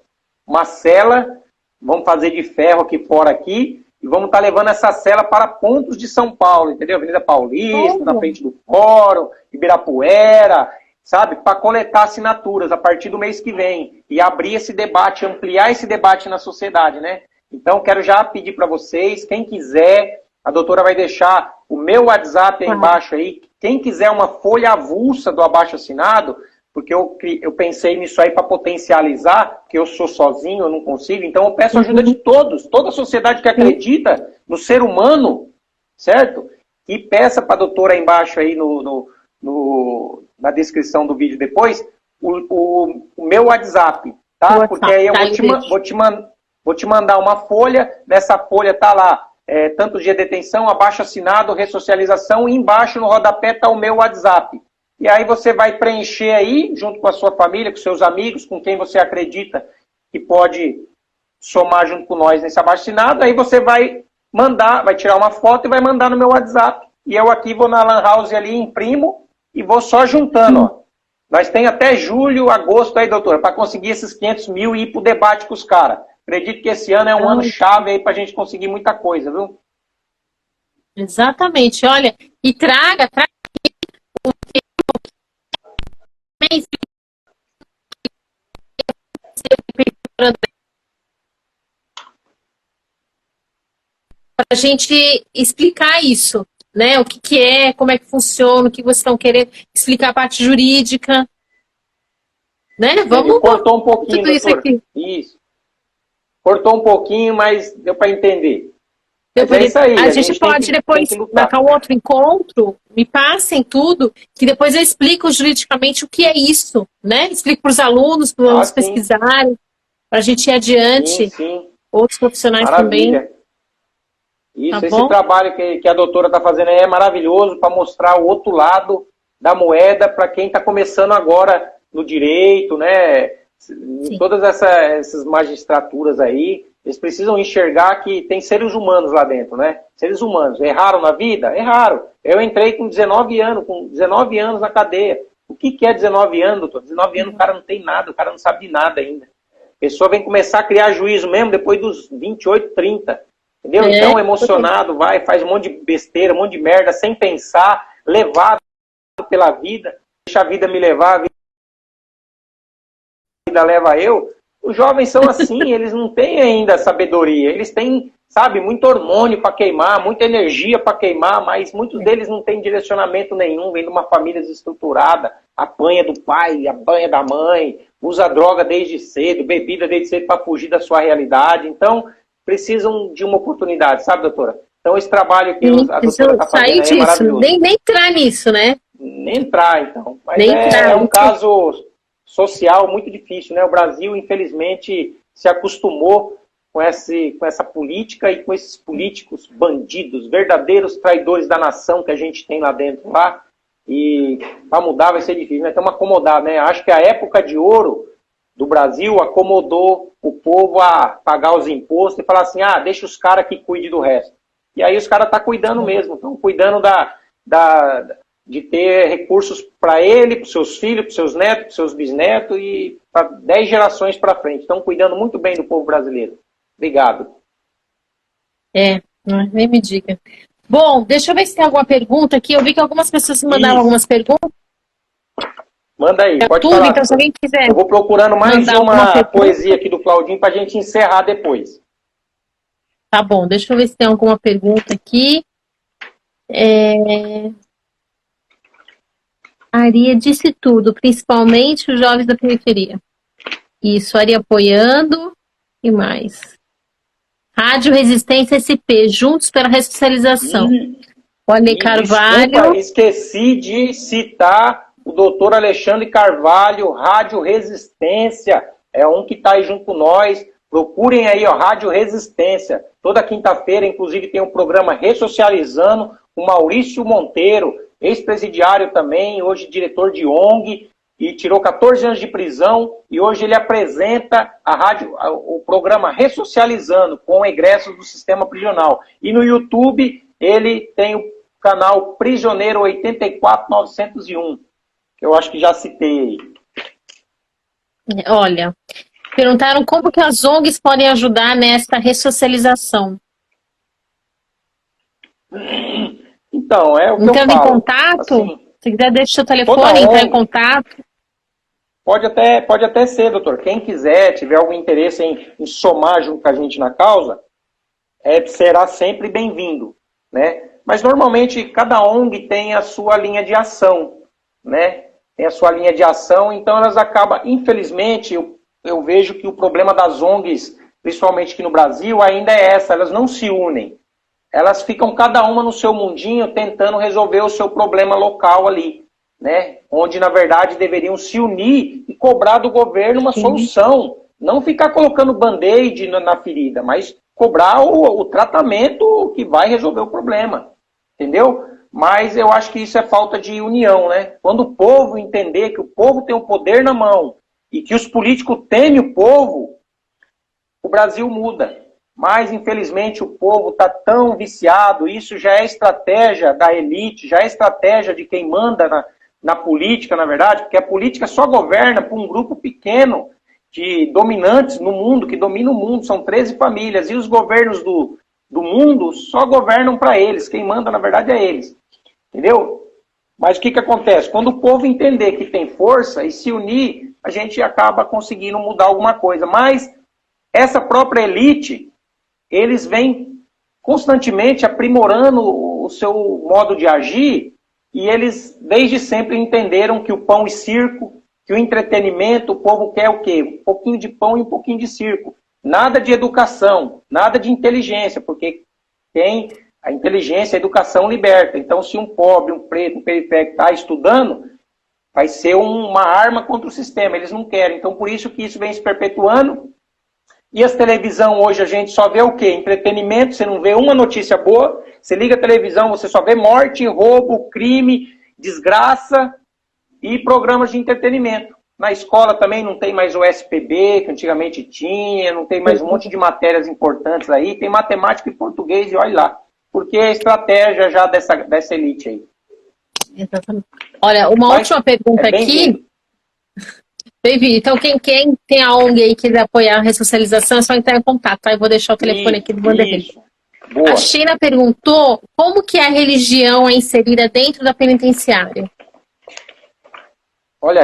uma cela, vamos fazer de ferro aqui fora aqui, e vamos estar levando essa cela para pontos de São Paulo, entendeu? Avenida Paulista, na frente do Fórum, Ibirapuera, sabe? Para coletar assinaturas a partir do mês que vem e abrir esse debate, ampliar esse debate na sociedade, né? Então, quero já pedir para vocês, quem quiser, a doutora vai deixar o meu WhatsApp aí embaixo aí, quem quiser uma folha avulsa do abaixo-assinado, porque eu pensei nisso aí para potencializar, porque eu sou sozinho, eu não consigo, então eu peço ajuda de todos, toda a sociedade que acredita no ser humano, certo? E peça para a doutora aí embaixo aí na descrição do vídeo depois, o meu WhatsApp, tá? Porque aí eu vou Vou te mandar uma folha, nessa folha tá lá, tanto dia de detenção, abaixo assinado, ressocialização, e embaixo no rodapé tá o meu WhatsApp. E aí você vai preencher aí, junto com a sua família, com seus amigos, com quem você acredita que pode somar junto com nós nesse abaixo assinado, aí você vai mandar, vai tirar uma foto e vai mandar no meu WhatsApp. E eu aqui vou na Lan House ali, imprimo e vou só juntando, ó. Nós tem até julho, agosto aí, doutora, para conseguir esses 500 mil e ir pro debate com os caras. Acredito que esse ano é um ano chave aí pra gente conseguir muita coisa, viu? Exatamente. Olha, e traga o para a gente explicar isso, né? O que é, como é que funciona, o que vocês estão querendo, explicar a parte jurídica, né? Vamos cortou um pouquinho, tudo isso doutor. aqui. Isso. Cortou um pouquinho, mas deu para entender. É isso aí, a gente pode depois marcar um outro encontro, me passem tudo, que depois eu explico juridicamente o que é isso, né? Explico para os alunos, para os alunos pesquisarem, para a gente ir adiante, outros profissionais também. Isso, tá esse trabalho que a doutora está fazendo aí é maravilhoso para mostrar o outro lado da moeda para quem está começando agora no direito, né? Em todas essas magistraturas aí, eles precisam enxergar que tem seres humanos lá dentro, né? Seres humanos. Erraram na vida? Erraram. Eu entrei com 19 anos na cadeia. O que é 19 anos, doutor? 19 anos o cara não tem nada, o cara não sabe de nada ainda. A pessoa vem começar a criar juízo mesmo depois dos 28, 30. Entendeu? Então, emocionado, vai, faz um monte de besteira, um monte de merda, sem pensar, levado pela vida, deixa a vida me levar, a vida leva eu. Os jovens são assim, eles não têm ainda sabedoria, eles têm, sabe, muito hormônio para queimar, muita energia para queimar, mas muitos deles não têm direcionamento nenhum, vem de uma família desestruturada, apanha do pai, apanha da mãe, usa droga desde cedo, bebida desde cedo para fugir da sua realidade, então precisam de uma oportunidade, sabe, doutora? Então esse trabalho que a doutora está fazendo é maravilhoso. Nem entrar nisso, né? Nem entrar, então. Mas é um caso social muito difícil, né? O Brasil, infelizmente, se acostumou com essa política e com esses políticos bandidos, verdadeiros traidores da nação que a gente tem lá dentro, lá. E para mudar vai ser difícil, né? Estamos acomodados, né? Acho que a época de ouro do Brasil acomodou o povo a pagar os impostos e falar assim, deixa os caras que cuidem do resto. E aí os caras estão cuidando mesmo, estão cuidando de ter recursos para ele, para os seus filhos, para os seus netos, para os seus bisnetos e para 10 gerações para frente. Estão cuidando muito bem do povo brasileiro. Obrigado. Nem me diga. Bom, deixa eu ver se tem alguma pergunta aqui. Eu vi que algumas pessoas mandaram algumas perguntas. Manda aí, pode falar. Então, se alguém quiser. Eu vou procurando mais uma poesia aqui do Claudinho para a gente encerrar depois. Tá bom, deixa eu ver se tem alguma pergunta aqui. Aria disse tudo, principalmente os jovens da periferia. Isso, Aria apoiando e mais. Rádio Resistência SP, juntos pela ressocialização. Olha, Carvalho. Desculpa, esqueci de citar o doutor Alexandre Carvalho, Rádio Resistência, é um que está aí junto com nós. Procurem aí, ó, Rádio Resistência. Toda quinta-feira, inclusive, tem um programa Ressocializando, o Maurício Monteiro, ex-presidiário também, hoje diretor de ONG, e tirou 14 anos de prisão, e hoje ele apresenta o programa Ressocializando, com egressos do sistema prisional. E no YouTube, ele tem o canal Prisioneiro 84901, que eu acho que já citei aí. Olha, perguntaram como que as ONGs podem ajudar nesta ressocialização. Então, é o que Entrando eu falo. Em contato, assim, se quiser deixa o seu telefone, entrar em contato. Pode até ser, doutor. Quem quiser, tiver algum interesse em somar junto com a gente na causa, será sempre bem-vindo, né? Mas normalmente cada ONG tem a sua linha de ação, né? Tem a sua linha de ação, então elas acabam, infelizmente, eu vejo que o problema das ONGs, principalmente aqui no Brasil, ainda é elas não se unem. Elas ficam cada uma no seu mundinho tentando resolver o seu problema local ali, né? Onde, na verdade, deveriam se unir e cobrar do governo uma solução. Não ficar colocando band-aid na ferida, mas cobrar o tratamento que vai resolver o problema. Entendeu? Mas eu acho que isso é falta de união, né? Quando o povo entender que o povo tem o poder na mão e que os políticos temem o povo, o Brasil muda. Mas, infelizmente, o povo está tão viciado, isso já é estratégia da elite, já é estratégia de quem manda na política, na verdade, porque a política só governa por um grupo pequeno de dominantes no mundo, que domina o mundo, são 13 famílias, e os governos do mundo só governam para eles, quem manda, na verdade, é eles. Entendeu? Mas o que acontece? Quando o povo entender que tem força e se unir, a gente acaba conseguindo mudar alguma coisa. Mas essa própria elite, eles vêm constantemente aprimorando o seu modo de agir e eles desde sempre entenderam que o pão e circo, que o entretenimento, o povo quer o quê? Um pouquinho de pão e um pouquinho de circo. Nada de educação, nada de inteligência, porque a inteligência, a educação liberta. Então, se um pobre, um preto, um periférico está estudando, vai ser uma arma contra o sistema. Eles não querem. Então, por isso que isso vem se perpetuando. E as televisão hoje a gente só vê o quê? Entretenimento, você não vê uma notícia boa. Você liga a televisão, você só vê morte, roubo, crime, desgraça e programas de entretenimento. Na escola também não tem mais o SPB, que antigamente tinha, não tem mais um monte de matérias importantes aí. Tem matemática e português e olha lá. Porque é estratégia já dessa elite aí. Exatamente. Olha, uma última pergunta aqui. Bem-vindo. Então, quem tem a ONG aí que quiser apoiar a ressocialização, é só entrar em contato, tá? Eu vou deixar o telefone aqui do Vanderlei. A Sheila perguntou como que a religião é inserida dentro da penitenciária. Olha,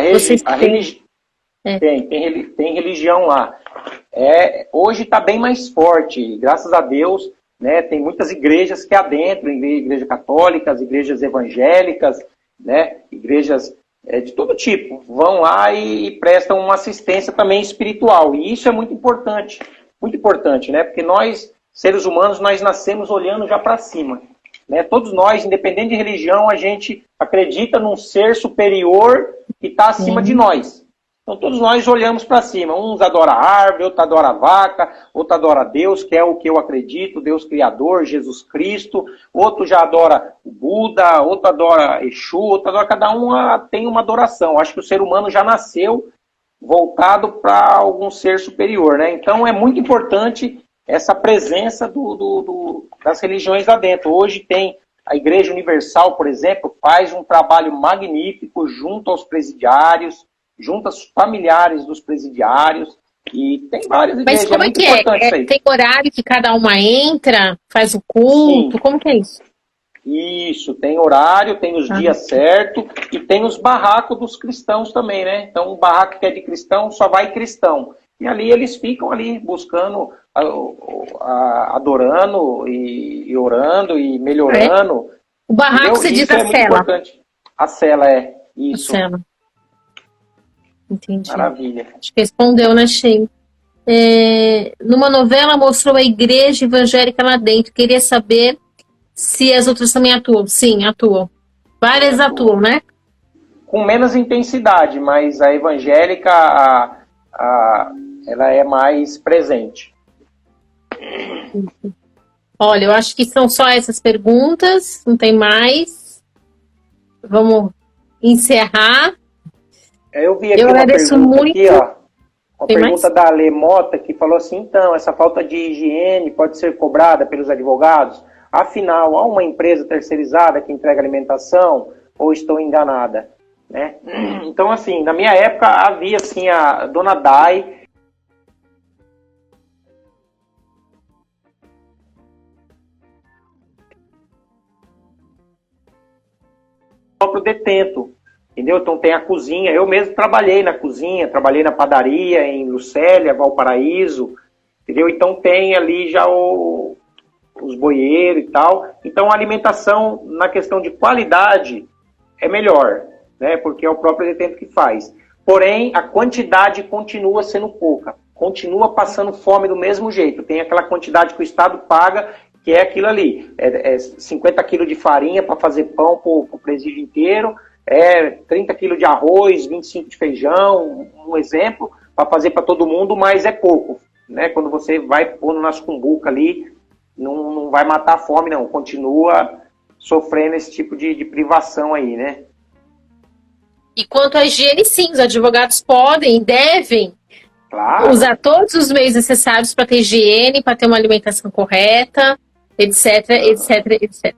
tem religião lá. Hoje está bem mais forte, graças a Deus, né? Tem muitas igrejas que adentram, igrejas católicas, igrejas evangélicas, né? Igrejas de todo tipo, vão lá e prestam uma assistência também espiritual. E isso é muito importante, né? Porque nós, seres humanos, nós nascemos olhando já para cima. Né? Todos nós, independente de religião, a gente acredita num ser superior que está acima de nós. Então todos nós olhamos para cima. Uns adoram a árvore, outros adoram a vaca, outro adora Deus, que é o que eu acredito, Deus Criador, Jesus Cristo. Outro já adora o Buda, outro adora Exu, outro adora... Cada um tem uma adoração. Acho que o ser humano já nasceu voltado para algum ser superior. Né? Então é muito importante essa presença das religiões lá dentro. Hoje tem a Igreja Universal, por exemplo, faz um trabalho magnífico junto aos presidiários, junto aos familiares dos presidiários, e tem várias igrejas. Mas como é que é? Tem horário que cada uma entra, faz o culto? Sim. Como que é isso? Isso, tem horário, tem os dias certos, e tem os barracos dos cristãos também, né? Então, o barraco que é de cristão, só vai cristão. E ali eles ficam ali buscando, adorando e orando e melhorando. O barraco se diz a cela. Importante. A cela é isso. A cela. Entendi. Maravilha. Acho que respondeu, né, Sheila? Numa novela mostrou a igreja evangélica lá dentro. Queria saber se as outras também atuam. Sim, atuam. Várias atuam, né? Com menos intensidade, mas a evangélica, ela é mais presente. Olha, eu acho que são só essas perguntas, não tem mais. Vamos encerrar. Eu vi aqui uma pergunta muito. Aqui, ó, uma tem pergunta mais? Da Ale Mota, que falou assim, então, essa falta de higiene pode ser cobrada pelos advogados? Afinal, há uma empresa terceirizada que entrega alimentação ou estou enganada? Né? Então, assim, na minha época havia assim, a Dona Dai, próprio detento, entendeu? Então tem a cozinha, eu mesmo trabalhei na cozinha, trabalhei na padaria em Lucélia, Valparaíso, entendeu? Então tem ali já os boieiros e tal, então a alimentação na questão de qualidade é melhor, né? Porque é o próprio detento que faz, porém a quantidade continua sendo pouca, continua passando fome do mesmo jeito, tem aquela quantidade que o Estado paga, que é aquilo ali, 50 quilos de farinha para fazer pão para o presídio inteiro, 30 quilos de arroz, 25 de feijão, um exemplo, para fazer para todo mundo, mas é pouco, né? Quando você vai pondo nas cumbucas ali, não vai matar a fome, não. Continua sofrendo esse tipo de privação aí, né? E quanto à higiene, sim, os advogados podem e devem usar todos os meios necessários para ter higiene, para ter uma alimentação correta, etc, etc, etc.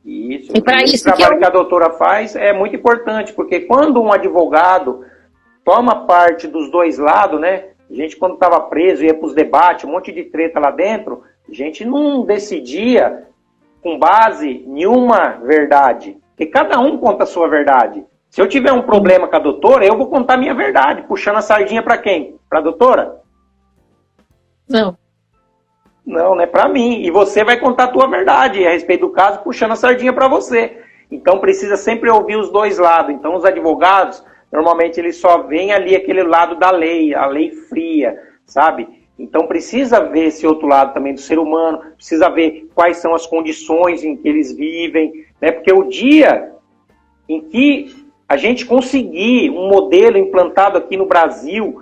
Isso. E para isso o trabalho que a doutora faz é muito importante, porque quando um advogado toma parte dos dois lados, né? A gente, quando estava preso, ia para os debates, um monte de treta lá dentro, a gente não decidia com base em uma verdade, porque cada um conta a sua verdade. Se eu tiver um problema com a doutora, eu vou contar a minha verdade, puxando a sardinha para quem? Para a doutora? Não. Não, não é para mim. E você vai contar a tua verdade a respeito do caso, puxando a sardinha para você. Então precisa sempre ouvir os dois lados. Então os advogados, normalmente eles só veem ali aquele lado da lei, a lei fria, sabe? Então precisa ver esse outro lado também do ser humano, precisa ver quais são as condições em que eles vivem, né? Porque o dia em que a gente conseguir um modelo implantado aqui no Brasil,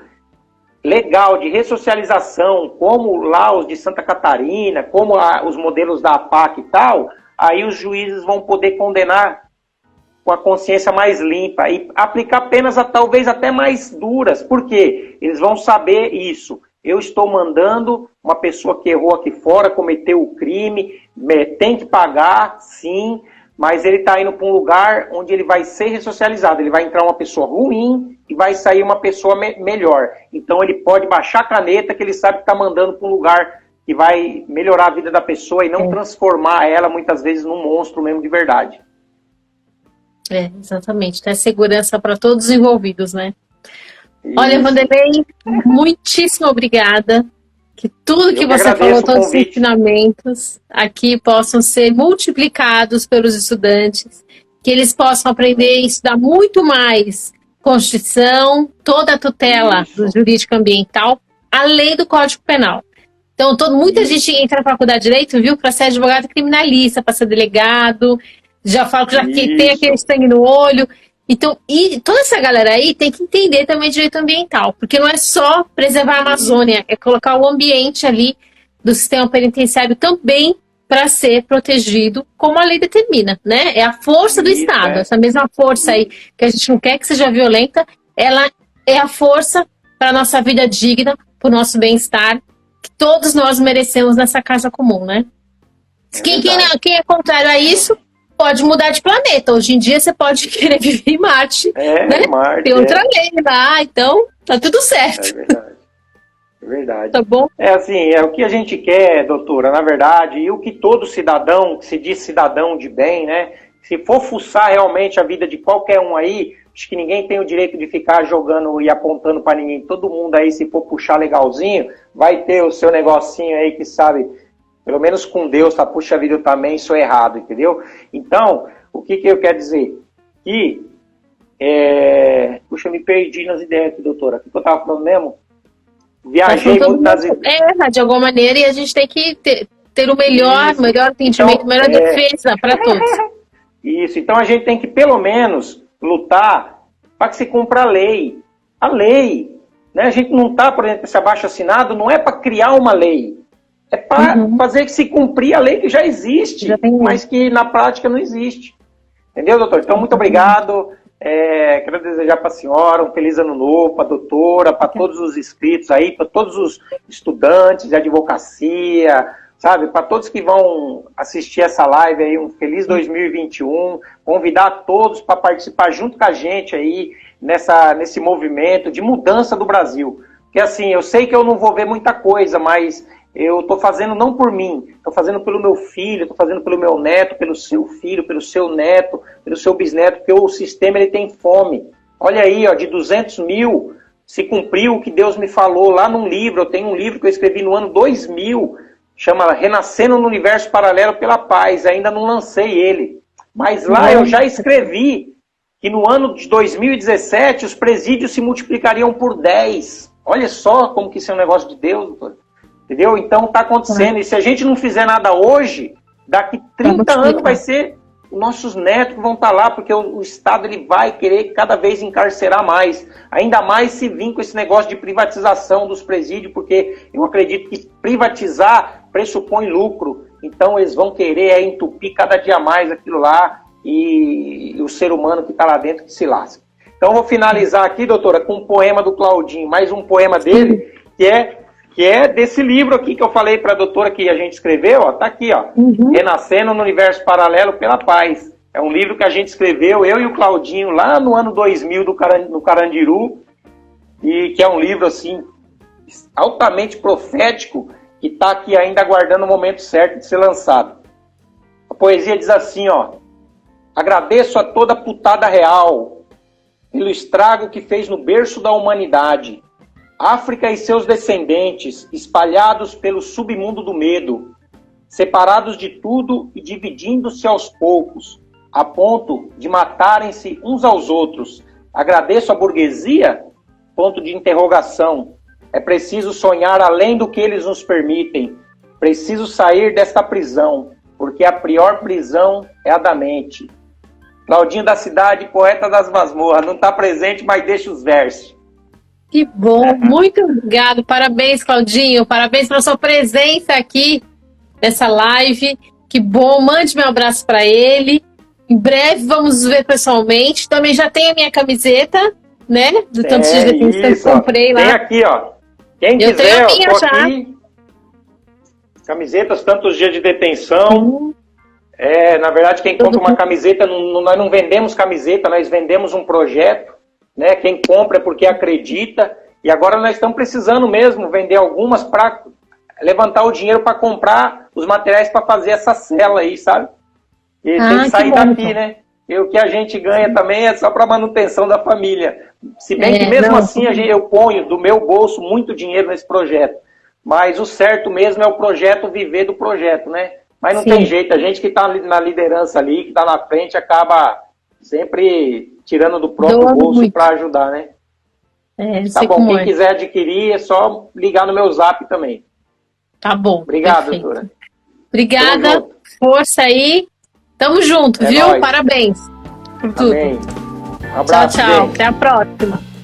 legal, de ressocialização, como lá os de Santa Catarina, como os modelos da APAC e tal, aí os juízes vão poder condenar com a consciência mais limpa e aplicar penas talvez até mais duras. Por quê? Eles vão saber isso. Eu estou mandando uma pessoa que errou aqui fora, cometeu o crime, tem que pagar, sim, mas ele está indo para um lugar onde ele vai ser ressocializado. Ele vai entrar uma pessoa ruim e vai sair uma pessoa melhor. Então ele pode baixar a caneta que ele sabe que está mandando para um lugar que vai melhorar a vida da pessoa e não transformar ela, muitas vezes, num monstro mesmo de verdade. Exatamente. Tem segurança para todos os envolvidos, né? Isso. Olha, Vanderlei, muitíssimo obrigada. Que tudo que você falou, todos os ensinamentos aqui possam ser multiplicados pelos estudantes, que eles possam aprender e estudar muito mais Constituição, toda a tutela do jurídico ambiental, além do Código Penal. Então, muita gente entra na faculdade de Direito, viu, para ser advogado criminalista, para ser delegado, já falo que já tem aquele sangue no olho. Então, e toda essa galera aí tem que entender também direito ambiental, porque não é só preservar a Amazônia, é colocar o ambiente ali do sistema penitenciário também para ser protegido, como a lei determina, né? É a força do Estado, essa mesma força aí que a gente não quer que seja violenta, ela é a força para a nossa vida digna, para o nosso bem-estar, que todos nós merecemos nessa casa comum, né? Quem é contrário a isso, pode mudar de planeta. Hoje em dia você pode querer viver em Marte. Né? Marte. Tem outra lei lá, então tá tudo certo. É verdade. É verdade. Tá bom? É assim, é o que a gente quer, doutora, na verdade, e o que todo cidadão, que se diz cidadão de bem, né? Se for fuçar realmente a vida de qualquer um aí, acho que ninguém tem o direito de ficar jogando e apontando para ninguém. Todo mundo aí, se for puxar legalzinho, vai ter o seu negocinho aí que sabe... Pelo menos com Deus, tá? Puxa vida, eu também sou errado, entendeu? Então, o que eu quero dizer? Que, puxa, eu me perdi nas ideias aqui, doutora. O que eu tava falando mesmo? Viajei muito das ideias. De alguma maneira, e a gente tem que ter o melhor entendimento, então, melhor defesa para todos. Isso, então a gente tem que, pelo menos, lutar para que se cumpra a lei. A lei, né? A gente não tá, por exemplo, esse abaixo-assinado, não é para criar uma lei. É para fazer que se cumprir a lei que já existe, mas que na prática não existe. Entendeu, doutor? Então, muito obrigado. Quero desejar para a senhora um feliz ano novo, para a doutora, para todos os inscritos aí, para todos os estudantes de advocacia, sabe? Para todos que vão assistir essa live aí, um feliz 2021. Convidar todos para participar junto com a gente aí nesse movimento de mudança do Brasil. Porque assim, eu sei que eu não vou ver muita coisa, mas... eu estou fazendo não por mim, estou fazendo pelo meu filho, estou fazendo pelo meu neto, pelo seu filho, pelo seu neto, pelo seu bisneto, porque o sistema ele tem fome. Olha aí, ó, de 200 mil se cumpriu o que Deus me falou lá num livro. Eu tenho um livro que eu escrevi no ano 2000, chama Renascendo no Universo Paralelo pela Paz, ainda não lancei ele. Mas lá eu já escrevi que no ano de 2017 os presídios se multiplicariam por 10. Olha só como que isso é um negócio de Deus, doutor. Entendeu? Então está acontecendo. E se a gente não fizer nada hoje, daqui 30 anos vai ser nossos netos vão estar lá, porque o Estado ele vai querer cada vez encarcerar mais. Ainda mais se vir com esse negócio de privatização dos presídios, porque eu acredito que privatizar pressupõe lucro. Então eles vão querer entupir cada dia mais aquilo lá e o ser humano que está lá dentro que se lasca. Então eu vou finalizar aqui, doutora, com um poema do Claudinho, mais um poema dele, que é desse livro aqui que eu falei para a doutora que a gente escreveu, ó, tá aqui, ó, Renascendo no Universo Paralelo pela Paz. É um livro que a gente escreveu, eu e o Claudinho, lá no ano 2000 no Carandiru, e que é um livro, assim, altamente profético, que está aqui ainda aguardando o momento certo de ser lançado. A poesia diz assim, ó: agradeço a toda a putada real pelo estrago que fez no berço da humanidade. África e seus descendentes, espalhados pelo submundo do medo, separados de tudo e dividindo-se aos poucos, a ponto de matarem-se uns aos outros. Agradeço a burguesia? Ponto de interrogação. É preciso sonhar além do que eles nos permitem. Preciso sair desta prisão, porque a pior prisão é a da mente. Claudinho da Cidade, poeta das masmorras, não está presente, mas deixa os versos. Que bom, muito obrigado, parabéns, Claudinho, parabéns pela sua presença aqui nessa live, que bom, mande meu abraço para ele, em breve vamos nos ver pessoalmente, também já tenho a minha camiseta, né, do tanto de detenção que eu comprei lá. Tem aqui, ó, quem eu quiser, tenho a minha eu tô já. aqui, camisetas, tantos dias de detenção, na verdade quem compra uma camiseta, nós não vendemos camiseta, nós vendemos um projeto, né? Quem compra é porque acredita, e agora nós estamos precisando mesmo vender algumas para levantar o dinheiro para comprar os materiais para fazer essa cela aí, sabe? E tem que sair daqui, né? E o que a gente ganha também é só para manutenção da família. Se bem que mesmo assim eu ponho do meu bolso muito dinheiro nesse projeto. Mas o certo mesmo é o projeto viver do projeto, né? Mas não tem jeito, a gente que está na liderança ali, que está na frente, acaba sempre tirando do próprio bolso para ajudar, né? Tá bom, quem quiser adquirir é só ligar no meu zap também. Tá bom. Obrigado, perfeito. doutora. Obrigada, força aí. Tamo junto, viu? Nóis. Parabéns por tudo. Amém. Um abraço, tchau, tchau. gente. Até a próxima.